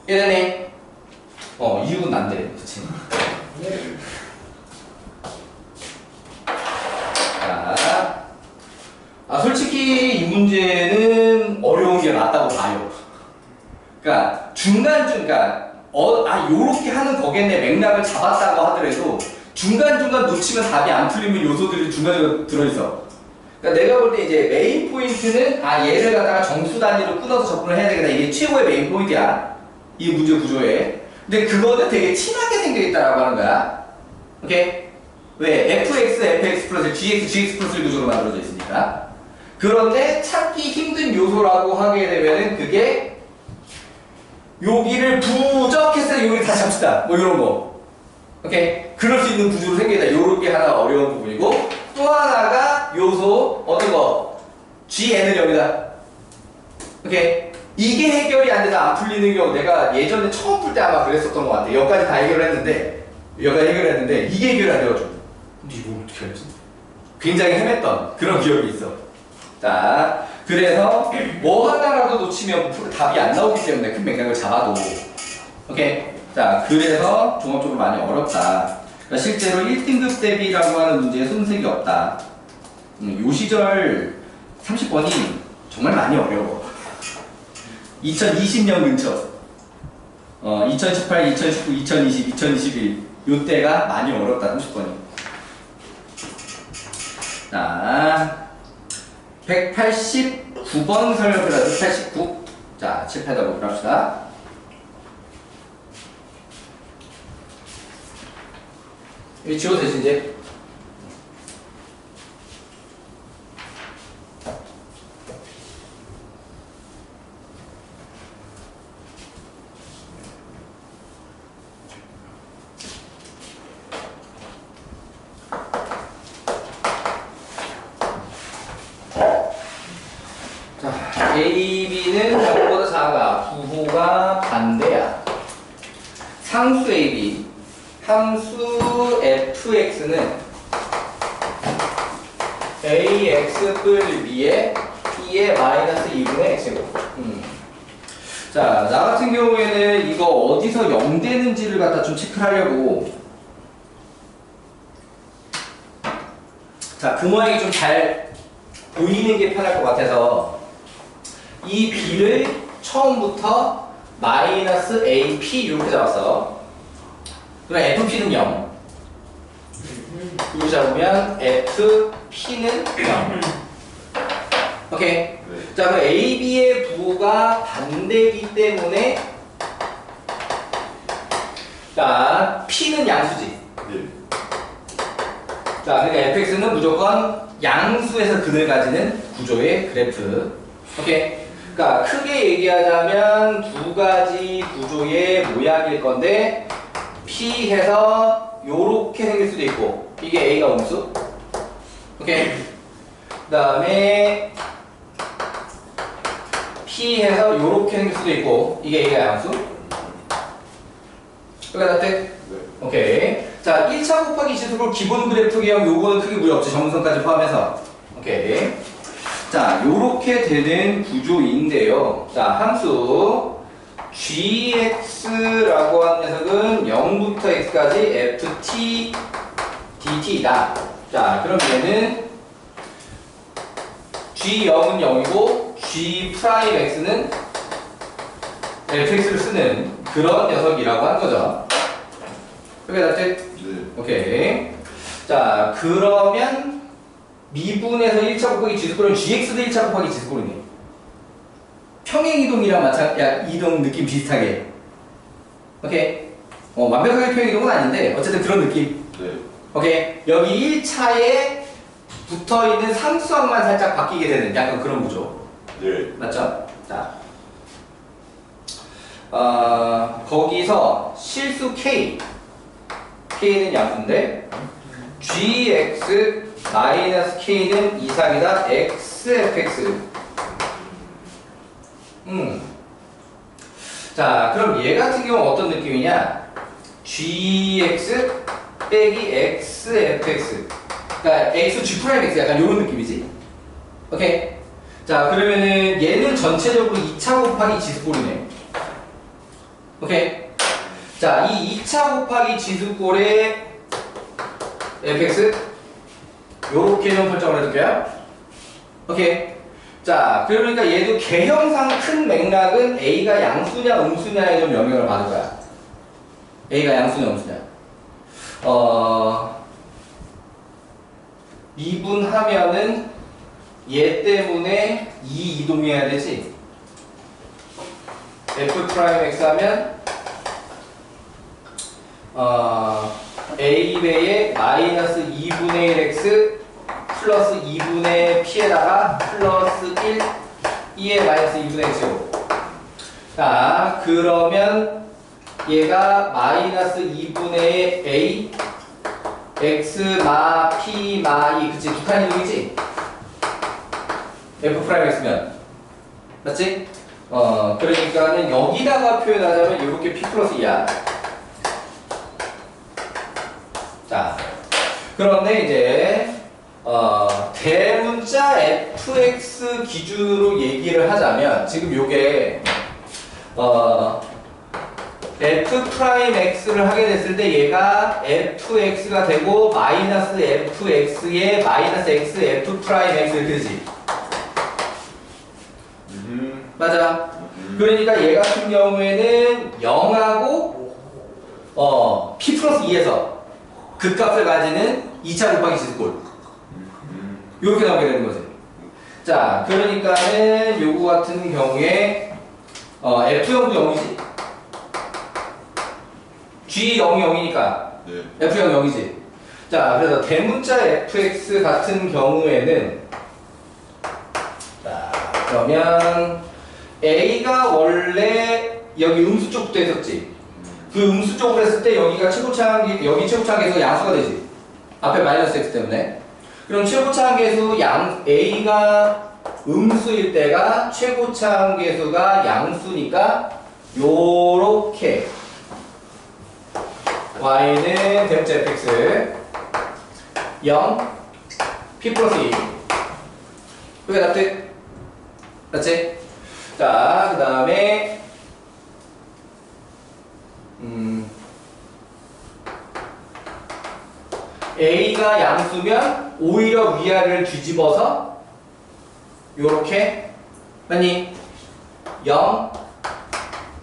A: 이해되니? 이육은 난데, 그치? 자, 솔직히 이 문제는 어려운 게 맞다고 봐요. 그러니까 중간중간, 요렇게 하는 거겠네 맥락을 잡았다고 하더라도 중간중간 놓치면 답이 안 풀리면 요소들이 중간중간 들어있어. 그러니까 내가 볼 때 이제 메인 포인트는 얘를 갖다가 정수 단위로 끊어서 접근을 해야 되겠다. 이게 최고의 메인 포인트야. 이 문제 구조에. 근데 그거는 되게 친하게 생겨있다라고 하는 거야. 오케이? 왜? fx, fx 플러스 gx, gx 플러스 구조로 만들어져 있으니까. 그런데 찾기 힘든 요소라고 하게 되면은 그게 여기를 부적했을 때 여기를 다시 잡시다. 뭐 이런 거. 오케이? 그럴 수 있는 구조로 생기다. 요렇게 하나 어려운 부분이고 또 하나가 요소 어떤 거? gn은 여기다. 오케이? 이게 해결이 안 돼서 안 풀리는 경우 내가 예전에 처음 풀 때 아마 그랬었던 것 같아. 여기까지 다 해결했는데 이게 해결이 안 돼가지고 근데 이거 어떻게 하지? 굉장히 헤맸던 그런 기억이 있어. 자, 그래서 뭐 하나라도 놓치면 답이 안 나오기 때문에 큰 맥락을 잡아도 오케이? 자, 그래서 종합적으로 많이 어렵다. 그러니까 실제로 1등급 대비라고 하는 문제에 손색이 없다. 요 시절 30번이 정말 많이 어려워. 2020년 근처 2018, 2019, 2020, 2021 요때가 많이 어렵다 30번이. 자 189번 설명표라도 89. 자 7, 8다 보기로 합시다. 여기 지워도 되지 이제? A, B는 0보다 작아. 부호가 반대야. 상수 A, B. 함수 fx는 ax 뿔 b에 b의 마이너스 2분의 x고. 자, 나 같은 경우에는 이거 어디서 0 되는지를 갖다 좀 체크를 하려고. 자, 그 모양이 좀 잘 보이는 게 편할 것 같아서 이 b를 처음부터 마이너스 AP 이렇게 잡았어. 그럼 FP는 0. 이거 잡으면 FP는 0. 오케이.
D: 네.
A: 자, 그럼 AB의 부호가 반대이기 때문에 자, P는 양수지.
D: 네.
A: 자, 그러니까 fx는 무조건 양수에서 근을 가지는 구조의 그래프. 오케이. 그러니까 크게 얘기하자면 두 가지 구조의 모양일 건데 P 해서 요렇게 생길 수도 있고 이게 A가 음수. 오케이. 그 다음에 P 해서 요렇게 생길 수도 있고 이게 A가 양수. 여기가 다 돼? 오케이. 자, 1차 곱하기 지수로 기본 그래프 개형 요거는 크게 무리 없지. 정문선까지 포함해서. 오케이. 자, 요렇게 되는 구조인데요. 자, 함수 gx라고 하는 녀석은 0부터 x까지 ft dt다. 자, 그럼 얘는 g0은 0이고 g'x는 fx를 쓰는 그런 녀석이라고 한 거죠. 그게 다 돼?
D: 네.
A: 오케이. 자, 그러면 미분에서 1차 곱하기 지수꼴은 gx도 1차 곱하기 지수꼴이네. 평행이동이랑 이동 느낌 비슷하게. 오케이. 완벽하게 평행이동은 아닌데 어쨌든 그런 느낌.
D: 네.
A: 오케이. 여기 1차에 붙어있는 상수항만 살짝 바뀌게 되는 약간 그런 구조.
D: 네.
A: 맞죠? 자, 거기서 실수 K, K는 양수인데 GX 마이너스 K는 이상이다 XFX. 자, 그럼 얘 같은 경우는 어떤 느낌이냐? GX 빼기 XFX. 그러니까 X G'X 약간 이런 느낌이지? 오케이? 자, 그러면은 얘는 전체적으로 2차 곱하기 지수꼴이네. 오케이? 자, 이 2차 곱하기 지수꼴의 fx 요렇게 좀 설정을 해둘게요. 오케이? 자, 그러니까 얘도 개형상 큰 맥락은 A가 양수냐 음수냐에 좀 영향을 받을 거야. A가 양수냐 음수냐. 미분하면은 얘 때문에 2 이동해야 되지. F'X 하면 A배의 마이너스 2분의 1x 플러스 2분의 P에다가 플러스 1 2의 마이너스 2분의 x로. 자, 그러면 얘가 마이너스 2분의 A x 마 P 마 2 그치? 두 칸 이동이지? F'X면 맞지? 그러니까는 여기다가 표현하자면 이렇게 P 플러스 2야. 자, 그런데 이제 대문자 fx 기준으로 얘기를 하자면 지금 요게 f'x를 하게 됐을 때 얘가 fx가 되고 마이너스 fx에 마이너스 x f'x 이렇게 되지. 맞아. 그러니까 얘 같은 경우에는 0하고 p 플러스 2에서 극값을 가지는 2차 곱하기 지수꼴 이렇게 나오게 되는 거지. 자, 그러니까는 요거 같은 경우에 F0도 0이지? G0이 0이니까
D: 네.
A: F0 0이지. 자, 그래서 대문자 fx 같은 경우에는 자, 그러면 A가 원래 여기 음수 쪽부터 했었지. 그 음수 쪽으로 했을 때 여기가 최고차항, 여기 최고차항계수가 양수가 되지. 앞에 마이너스 x 때문에. 그럼 최고차항계수 A가 음수일 때가 최고차항계수가 양수니까 요렇게 y는 대문자 fx 0 p 플러스 2 그게 납득? 맞지? 자, 그 다음에 A가 양수면 오히려 위아래를 뒤집어서 요렇게 맞니? 0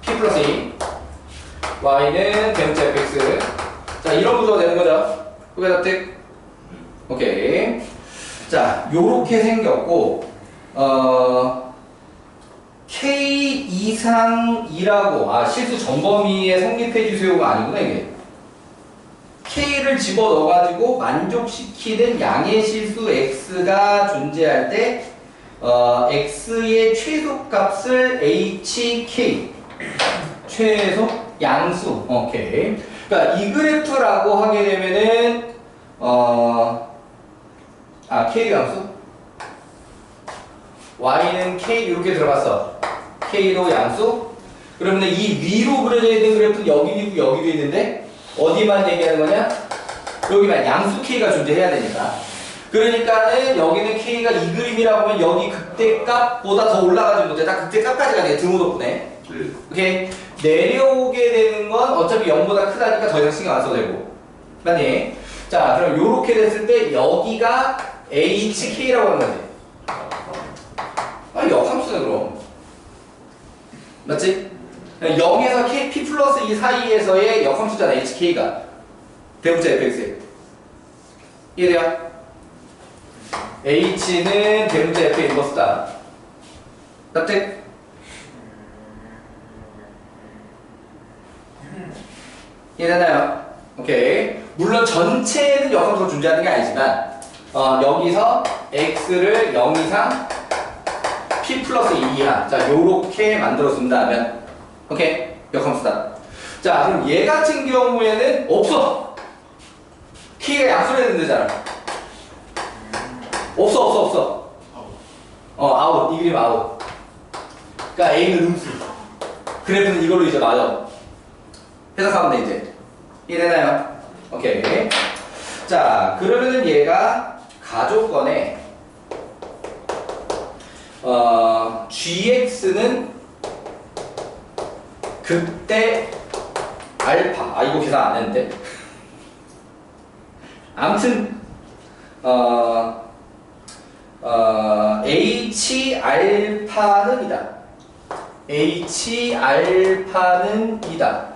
A: P 플러스 2 Y는 대문자 fx. 자, 이런 구조가 되는 거죠. 그게 납득? 오케이. 자, 요렇게 생겼고 K 이상이라고 실수 전범위의 성립해 주세요가 아니구나 이게. K를 집어 넣어가지고 만족시키는 양의 실수 X가 존재할 때 x의 최소값을 hk 최소 양수. 오케이. 그러니까 이 그래프라고 하게 되면은 k 양수? y는 k 이렇게 들어갔어. k로 양수. 그러면 이 위로 그려져 있는 그래프는 여기도 있고 여기도 있는데 어디만 얘기하는 거냐? 여기만 양수 k가 존재해야 되니까. 그러니까는 여기는 k가 이 그림이라고 하면 여기 극대값보다 더 올라가지 못해. 딱 극대값까지 가야 돼. 등호 덕분에. 오케이. 내려오게 되는 건 어차피 0보다 크다니까 더 이상 신경 안 써도 되고. 맞니? 자, 그럼 요렇게 됐을 때 여기가 hk라고 하는 거지. 역함수네 그럼. 맞지? 0에서 p 플러스 2 사이에서의 역함수잖아 hk가. 대문자 fx에. 이해돼요? h는 대문자 f의 인버스다. 납득? 이해되나요? 오케이. 물론 전체에는 역함수가 존재하는 게 아니지만 여기서 x를 0 이상 p 플러스 2 이하. 자, 요렇게 만들어 준다면 오케이. 역함수다. 자, 그럼 얘 같은 경우에는 없어. k가 양수로 해야 된다잖아. 없어. 아웃. 이 그림 아웃. 그러니까 a는 음수. 그래프는 이걸로 이제 맞아. 해석하면 돼, 이제. 이해되나요? 오케이. 자, 그러면은 얘가 가조건에 gx는 극대 알파. 이거 계산 안 했는데. 아무튼 h 알파는 이다. h 알파는 이다.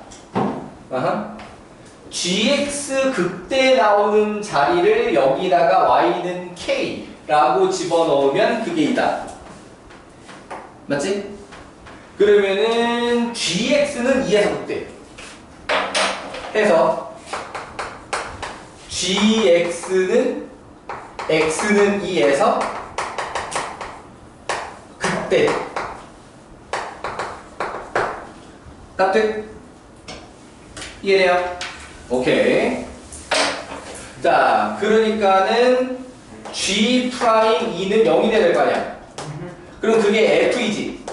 A: gx 극대 나오는 자리를 여기다가 y는 k라고 집어넣으면 그게 이다. 맞지? 그러면은 gx는 2에서 극대 해서 gx는 x는 2에서 극대. 납득? 이해돼요? 오케이. 자, 그러니까는 g 프라임 2는 0이 돼야 될 거 아니야. 그럼 그게 f이지.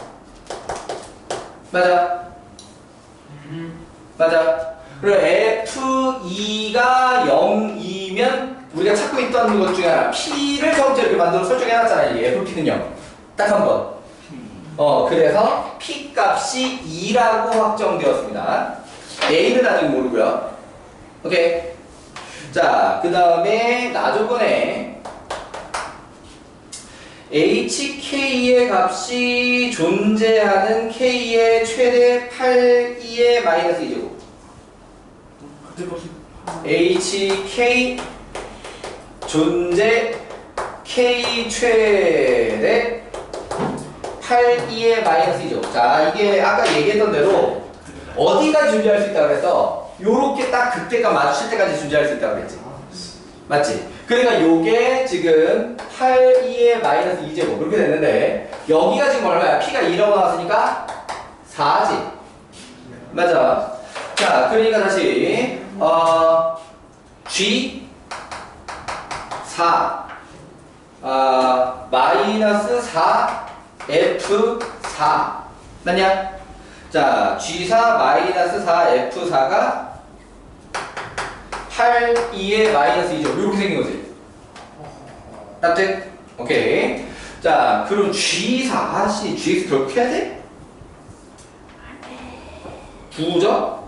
A: 맞아? 맞아. 그럼 f2가 0이면 우리가 찾고 있던 것 중에 하나 p를 처음부터 이렇게 만들어 설정해 놨잖아. 이 fp는 0. 딱 한 번. 그래서 p 값이 2라고 확정되었습니다. a는 아직 모르고요. 오케이. 자, 그 다음에 나조건에 hk의 값이 존재하는 k의 최대 8의 마이너스 2제곱. hk 존재 k 최대 8의 마이너스 2제곱. 자, 이게 아까 얘기했던 대로 어디가 존재할 수 있다고 그랬어? 요렇게 딱 극대값 마주칠 때까지 존재할 수 있다고 그랬지. 맞지? 그러니까 요게 지금 8의 마이너스 2제곱 그렇게 됐는데 여기가 지금 얼마야? p가 2라고 나왔으니까 4지. 맞아. 자, 그러니까 다시 g 4 마이너스 4 f4 맞냐? 자, g4 마이너스 4 f4가 8 2의 마이너스 2죠. 이렇게 생긴 거지. 납득? 오케이. 자, 그럼 g4 gx 결국 해야 돼? 부정?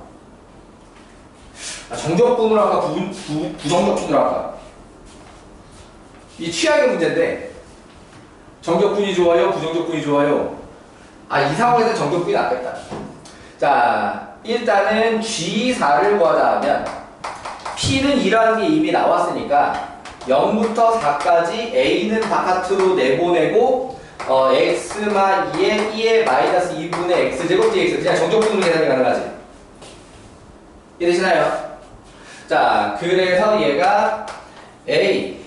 A: 정적분으로 할까? 부정적분으로 할까? 이 취향의 문제인데 정적분이 좋아요? 부정적분이 좋아요? 이 상황에서 정적분이 낫겠다. 자, 일단은 G4를 구하자 하면 P는 2라는 게 이미 나왔으니까 0부터 4까지 A는 바깥으로 내보내고 X마 2의 2의 마이너스 2분의 X제곱 dx 그냥 정적분으로 계산이 가능하지. 이해되시나요? 자, 그래서 얘가 A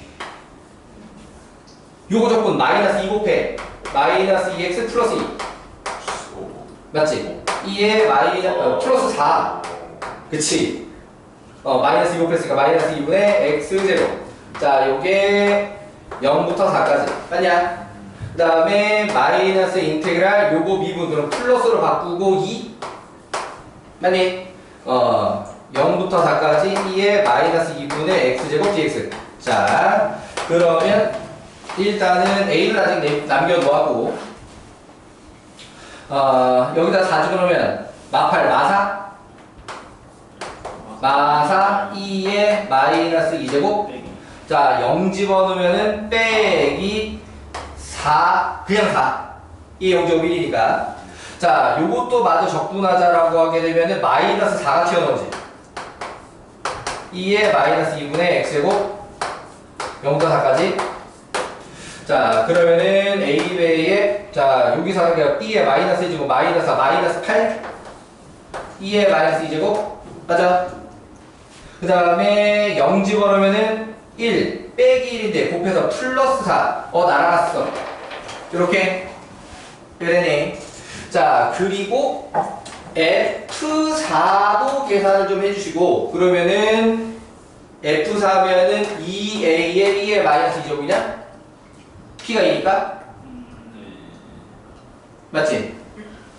A: 요거 적분 마이너스 2 곱해 마이너스 2x 플러스 2 맞지? 2에 플러스 4 그치? 마이너스 2 곱했으니까 마이너스 2분의 x제곱 자 요게 0부터 4까지 맞냐? 그 다음에 마이너스 인테그랄 요거 미분 그럼 플러스로 바꾸고 2 맞니? 0부터 4까지 2에 마이너스 2분의 x제곱 dx 자 그러면 일단은 a를 아직 남겨놓았고 여기다 4 집어넣으면 마팔 마사 2에 마이너스 2제곱 자 0 집어넣으면은 빼기 4 그냥 4 이게 0제곱 1이니까 자 요것도 마저 적분하자라고 하게 되면은 마이너스 4가 튀어나오지 2에 마이너스 2분의 x제곱 0부터 4까지 자 그러면은 a배에 자 여기서 그냥 b에 마이너스 1제곱 마이너스 4 마이너스 8 2에 마이너스 2제곱 맞아 그 다음에 0 집어넣으면은 1 빼기 1인데 곱해서 플러스 4 날아갔어 이렇게 그러네 자 그리고 F4도 계산을 좀 해주시고 그러면은 F4면은 2A에 2에 마이너스 2제곱이냐? P가 2니까? 맞지?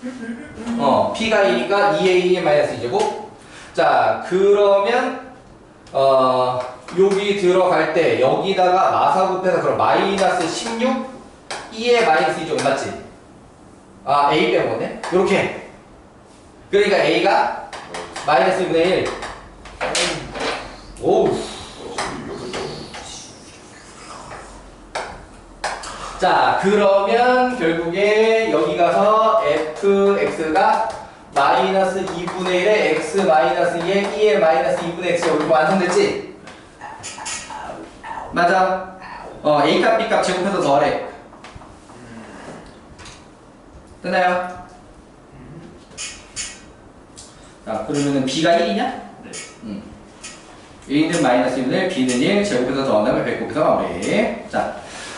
A: P가 2니까 2A 2에 마이너스 2제곱 자 그러면 여기 들어갈 때 여기다가 마사 곱해서 그럼 마이너스 16 2에 마이너스 2제곱 맞지? A 빼먹었네? 요렇게 그러니까 A가 마이너스 2분의 1 오우 자 그러면 결국에 여기 가서 fx가 마이너스 2분의 1에 x 마이너스 2에 2에 마이너스 2분의 x 여기 완성됐지? 맞아 a값 b값 제곱해서 더하래 됐나요? 자 그러면은 b가 1이냐?
B: 네.
A: a는 마이너스 2분의 1 b는 1 제곱해서 더한 다음에 100 곱해서 마무리 자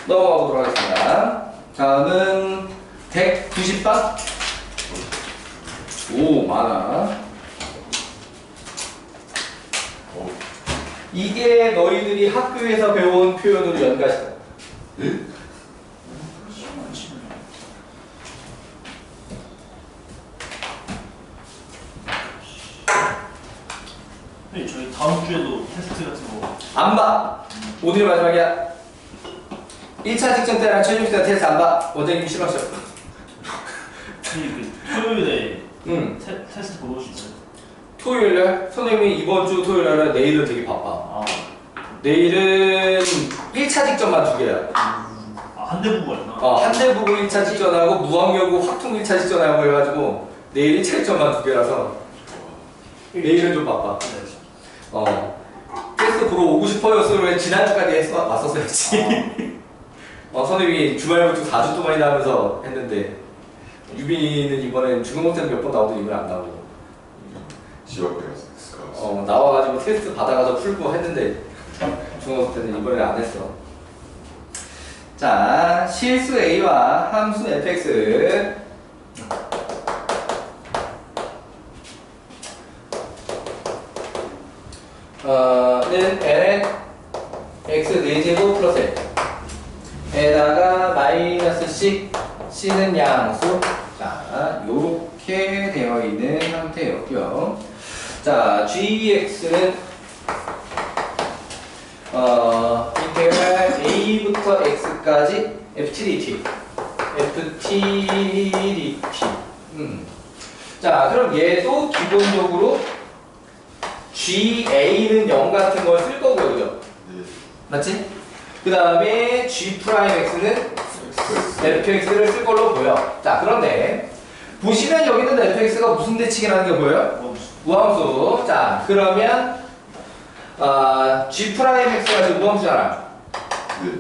A: 넘어가 보도록 하겠습니다 다음은 190번 오 많아 이게 너희들이 학교에서 배운 표현으로 연가시다
D: 네?
B: 네, 저희 다음 주에도 테스트 같은 거
A: 안 봐. 오늘이 마지막이야 1차 직전 때랑 최종 때 테스트 안 봐. 원장님이 싫어하셔
B: 그 토요일에 테스트 보고 수 있어요?
A: 토요일날 선생님이 이번 주 토요일날 내일은 되게 바빠 내일은 1차 직전만 2개야
B: 한 대 보고 했나?
A: 한 대 보고 1차 직전하고 무학여고 확통 1차 직전하고 해가지고 내일 1차 직전만 2개라서 내일은 좀 바빠 테스트 보러 오고 싶어요 지난주까지 왔었어야지 선생님이 주말부터 4주 동안이나 하면서 했는데 유빈이는 이번엔 중간고사는 몇 번 나오더니 이번에 안 나오고
D: 집 앞에 갔어.
A: 나와가지고 테스트 받아가서 풀고 했는데 중간고사 때는 이번에 안 했어 자 실수 A와 함수 fx 는 ln x 4제곱 플러스 에다가 마이너스 c는 양수 자 요렇게 되어 있는 상태였고요 자 gx는 인테그랄 a부터 x까지 ft dt 자 그럼 얘도 기본적으로 GA는 0 같은 걸 쓸 거고요, 그죠?
D: 네.
A: 맞지? 그 다음에 G'X는 fx를 쓸 걸로 보여. 자, 그런데 보시면 여기는 fx가 무슨 대칭이라는 게 보여요? 우함수. 자, 그러면 G'X가 지금 우함수잖아.
D: 네.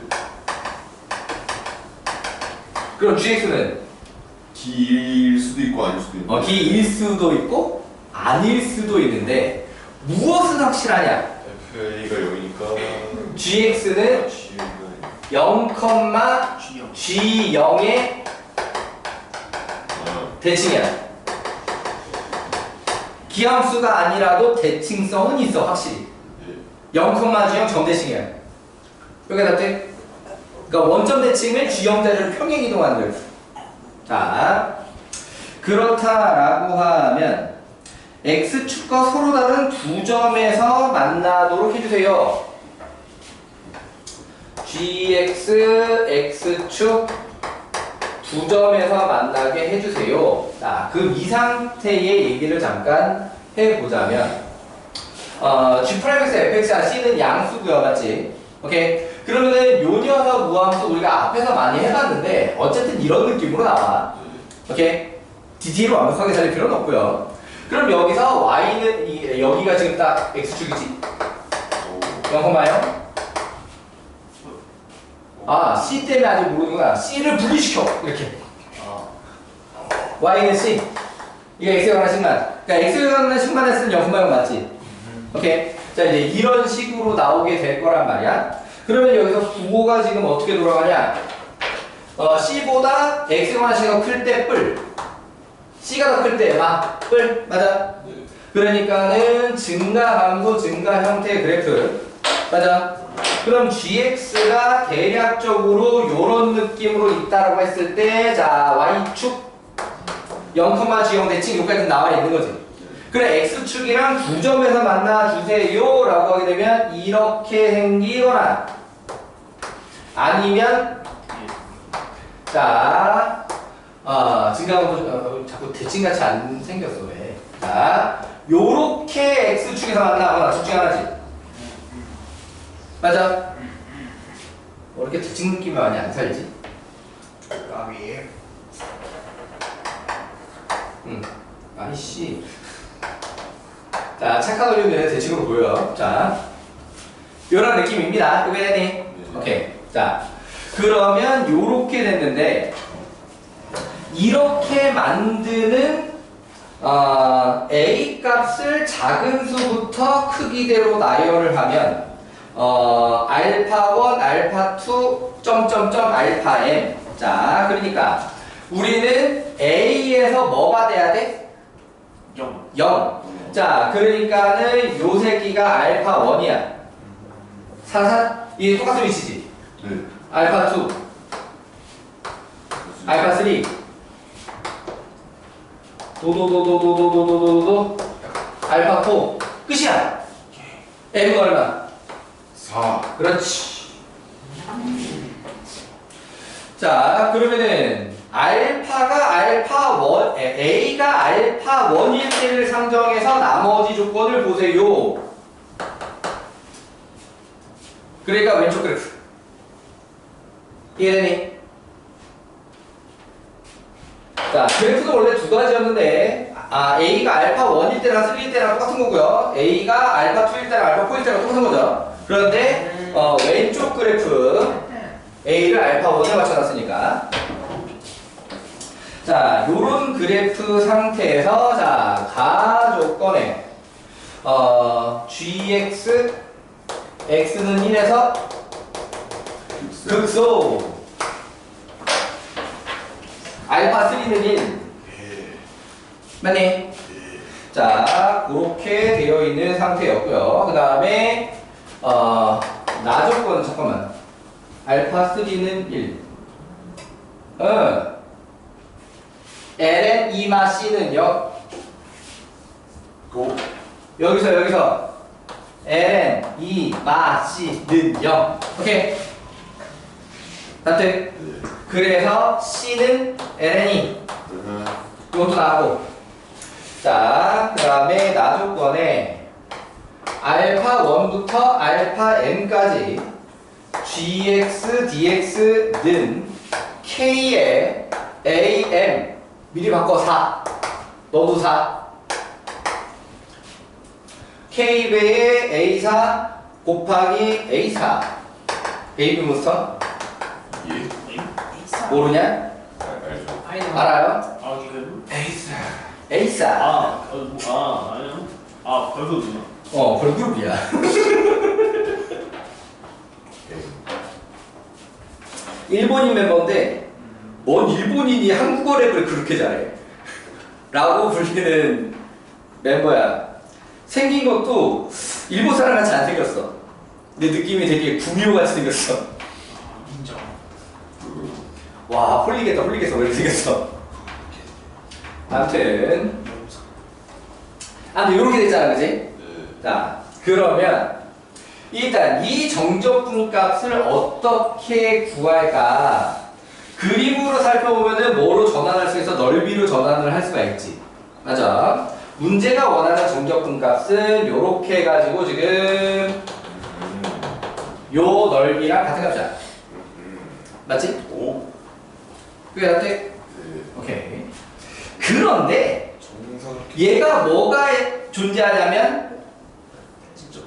A: 그럼 Gx는?
D: D일 수도 있고 아닐 수도 있고.
A: D일 수도 있고 아닐 수도 있는데 무엇은 확실하냐?
D: FA가 0이니까
A: GX는
D: G는
B: G0
A: G0의 대칭이야. 기함수가 아니라도 대칭성은 있어 확실히. 0,G0 점대칭이야. 여기다 돼? 그러니까 원점 대칭은 G0자리를 평행 이동하는 거예요. 자, 그렇다라고 하면 X축과 서로 다른 두 점에서 만나도록 해주세요. GX, X축 두 점에서 만나게 해주세요. 자, 그럼 이 상태의 얘기를 잠깐 해보자면 G'X, Fx와 C는 양수고요. 맞지? 오케이? 그러면은 요 녀석 무함수 우리가 앞에서 많이 해봤는데 어쨌든 이런 느낌으로 나와. 오케이? 디테일을 완벽하게 살릴 필요는 없고요. 그럼 여기서 Y는 여기가 지금 딱 X축이지? 0,0? 아, C 때문에 아직 모르는구나. C를 분리시켜. 이렇게. Y는 C. 이게 X에 관한 식만. 그러니까 X에 관한 식만 했으면 0,0 맞지? 오케이. 자, 이제 이런 식으로 나오게 될 거란 말이야. 그러면 여기서 부호가 지금 어떻게 돌아가냐? C보다 X에 관한 식이 클 때 뿔. C가 더 클 때 뿔. 맞아? 그러니까는 증가 감소 증가 형태의 그래프. 맞아? 그럼 GX가 대략적으로 요런 느낌으로 있다라고 했을 때, 자, Y축 0,G0 대칭 여기까지 나와 있는 거지. 그래, X축이랑 두 점에서 만나주세요 라고 하게 되면 이렇게 생기거나 아니면 자, 증가하고 자꾸 대칭같이 안 생겼어. 왜? 자, 요렇게 X축에서 만나거나 둘 중에 하나지. 맞아? 이렇게 대칭 느낌이 많이 안 살지?
C: 까비.
A: 아이씨. 자, 착한 어린이는 대칭으로 보여요. 자, 요런 느낌입니다. 이거 해야 돼. 오케이. 자, 그러면 요렇게 됐는데, 이렇게 만드는, A 값을 작은 수부터 크기대로 나열을 하면, 알파1, 알파2, 점점점 알파 m. 자, 그러니까, 우리는 A에서 뭐가 돼야 돼? 0. 자, 그러니까는 요 새끼가 알파1이야. 사사? 이게 똑같은 위치지?
D: 네.
A: 알파2, 알파3, 도도도도도도도도도도, 알파4. 끝이야. M은 얼마?
D: 4.
A: 그렇지. 자, 그러면은 알파가 알파1, A가 알파1일 때를 상정해서 나머지 조건을 보세요. 그러니까 왼쪽 그래프. 이해되니? 자, 그래프도 원래 두 가지였는데, A가 알파1일 때랑 3일 때랑 똑같은 거고요. A가 알파2일 때랑 알파4일 때랑 똑같은 거죠. 그런데, 왼쪽 그래프, A를 알파1에 맞춰놨으니까. 자, 요런 그래프 상태에서, 자, 가조건에, GX, X는 1에서 극소. 알파3는 1. 맞니? 자, 그렇게 되어 있는 상태였고요. 그 다음에, 나조건, 잠깐만. 알파3는 1. ln 2마 c는 0. 여기서 ln 2마 c는 0. 오케이? 다들? 그래서 c는 ln이 이것도 나오고. 자, 그 다음에 나조건에 알파 1부터 알파 n까지 gx, dx는 k의 am 미리 바꿔 4. 너도 4. k배의 a4 곱하기 a4. 베이비 몬스터?
D: 예.
A: 모르냐?
D: 알죠.
A: 알아요? a4.
B: 아니요. 별거구나.
A: 걸그룹이야. 일본인 멤버인데 뭔 일본인이 한국어 랩을 그렇게 잘해 라고 불리는 멤버야. 생긴 것도 일본 사람 같이 안 생겼어. 근데 느낌이 되게 구미호 같이 생겼어.
C: 인정.
A: 와 홀리겠다 왜 이렇게 생겼어. 아무튼 이렇게 됐잖아 그지?
D: 네.
A: 자 그러면 일단 이 정적분 값을 어떻게 구할까? 그림으로 살펴보면은 뭐로 전환할 수 있어? 넓이로 전환을 할 수가 있지. 맞아. 문제가 원하는 정적분 값은 요렇게 해가지고 지금 요 넓이랑 같은 값이야. 맞지?
D: 오.
A: 그게 나한테?
D: 네.
A: 오케이. 그런데
D: 정상.
A: 얘가 뭐가 존재하냐면
B: 진짜.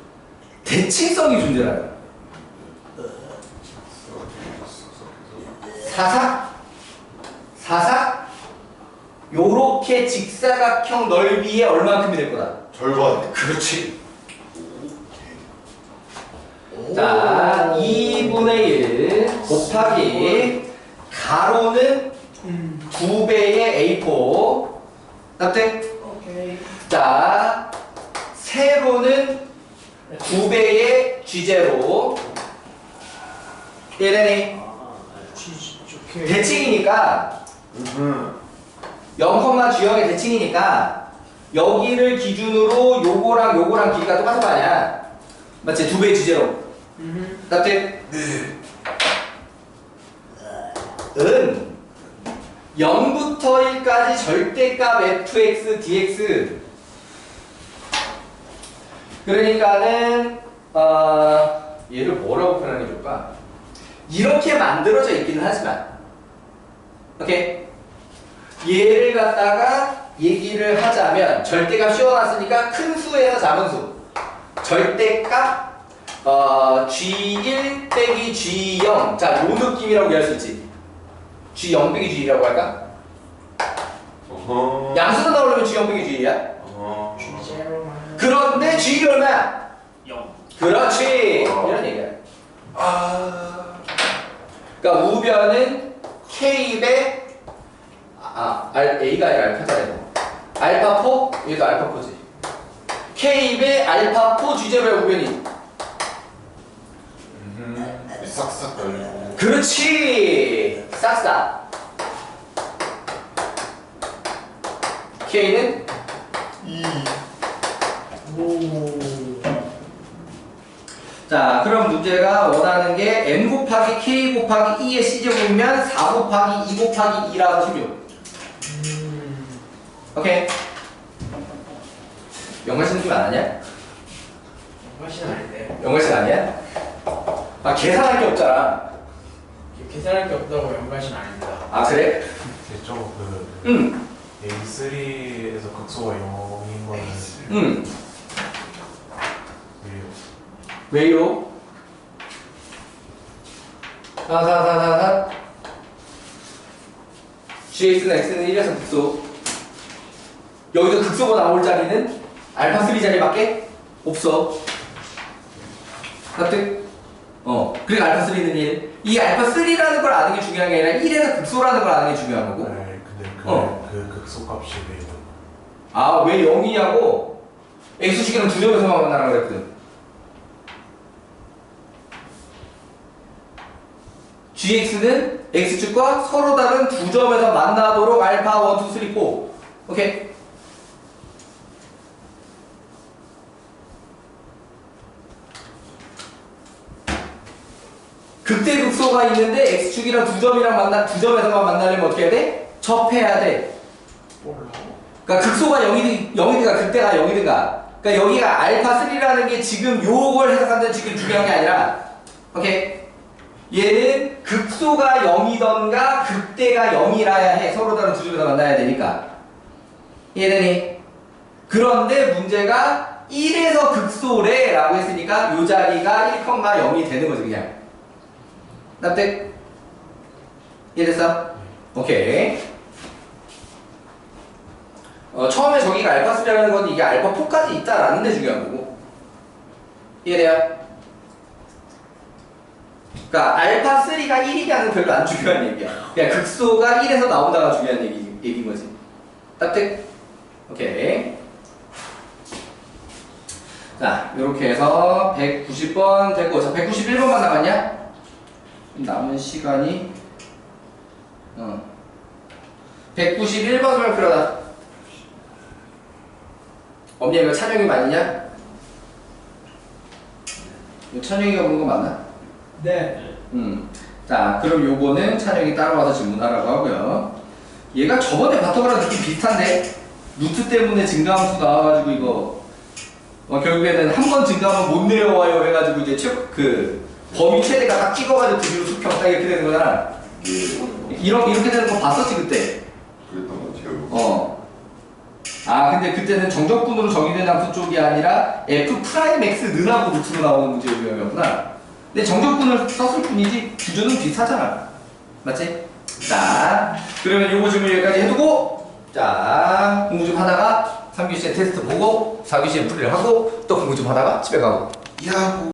A: 대칭성이 존재하는 사사 요렇게 직사각형 넓이에 얼마큼이 될 거다.
D: 절반.
A: 그렇지. 자 2분의 1 곱하기 가로는 2배의 A4 납득?
C: 오케이.
A: 자 세로는 2배의 G0 얘네네
C: 오케이.
A: 대칭이니까 0,G형의 대칭이니까 여기를 기준으로 요거랑 길이가 똑같은 거 아니야? 맞지? 2배의 G0 납득?
D: 네.
A: 은 0부터 1까지 절대값 fx dx 그러니까는 얘를 뭐라고 표현하는 게 좋을까? 이렇게 만들어져 있기는 하지만 오케이? 얘를 갖다가 얘기를 하자면 절대값 씌워놨으니까 큰 수에서 작은 수 절대값 G1 빼기 G0 자, 요 느낌이라고 이해할 수 있지. G0 빼기 G1이라고 할까?
D: 어허.
A: 양수로 나오려면 G0 빼기 G1이야.
D: 어.
A: 그런데 G1이 얼마야?
B: 0.
A: 그렇지. 이런 얘기야. 그러니까 우변은 K배 A가 아니라 알파잖아. 알파포 얘도 알파포지. K배 알파포 G0의 우변이.
D: 싹싹 달리고.
A: 그렇지. 싹싹. K는
D: 2.
C: 오.
A: 자, 그럼 문제가 원하는 게 m 곱하기 k 곱하기 2의 c제곱이면 4 곱하기 2 곱하기 2라서 16. 오케이. 영어신 느낌 안 하냐?
C: 훨씬 아닌데.
A: 영어신 아니야? 계산할 게 없잖아.
C: 계산할 게 없다고 연관신 아닙니다.
A: 아, 그래?
E: 좀
A: 응.
E: A3에서 극소가 0인 거는
A: 응.
E: 왜요?
A: 왜요? 4 GX는 X는 1에서 극소. 여기서 극소가 나올 자리는 알파 3 자리밖에 없어. 납득? 그러니까 알파 3는 1. 이 알파 3라는 걸 아는 게 중요한 게 아니라 1에서 극소라는 걸 아는 게 중요한 거고.
E: 네, 근데 그 극소 값이 왜요?
A: 아, 왜 0이냐고? X축이랑 두 점에서만 만나라 그랬거든. GX는 X축과 서로 다른 두 점에서 만나도록 알파 1, 2, 3, 4. 오케이? 극대극소가 있는데 X축이랑 두 점에서만 만나려면 어떻게 해야 돼? 접해야 돼. 그러니까 극소가 0이든가 극대가 0이든가. 그러니까 여기가 알파 3라는 게 지금 요걸 해석하는 지금 중요한 게 아니라, 오케이? 얘는 극소가 0이던가 극대가 0이라야 해. 서로 다른 두 점에서 만나야 되니까. 이해되니? 그런데 문제가 1에서 극소래 라고 했으니까 요 자리가 1,0이 되는 거지 그냥. 납득? 이해됐어? 오케이. 처음에 저기가 알파 3라는 건 이게 알파 4까지 있다라는 데 중요한 거고. 이해돼요? 그러니까 알파 3가 1이냐는 별로 안 중요한 얘기야. 그냥 극소가 1에서 나온다가 중요한 얘기인 거지. 딱지? 오케이. 자, 이렇게 해서 190번 됐고, 자, 191번만 남았냐? 남은 시간이 191번 설명표다. 엄니 이거 찬영이 맞냐? 이거 찬영이가 보는 거 맞나?
C: 네.
A: 자, 그럼 요거는 찬영이 따라와서 질문하라고 하고요. 얘가 저번에 봤던 거랑 느낌 비슷한데? 루트 때문에 증가함수 나와가지고 이거 결국에는 한 번 증가하면 못 내려와요 해가지고 이제 그 범위 최대가 딱 찍어가지고 그 뒤로 수평 딱 이렇게 되는 거잖아. 이렇게 되는 거 봤었지 그때?
D: 그랬던 것 같아요.
A: 아 근데 그때는 정적분으로 정의된 함수 쪽이 아니라 F'X 는하고 루트로 나오는 문제 유형이었구나. 근데 정적분을 썼을 뿐이지 구조는 비슷하잖아. 맞지? 자, 그러면 요거 질문 여기까지 해두고, 자, 공부 좀 하다가 3교시에 테스트 보고 4교시에 풀이를 하고 또 공부 좀 하다가 집에 가고.
D: 야.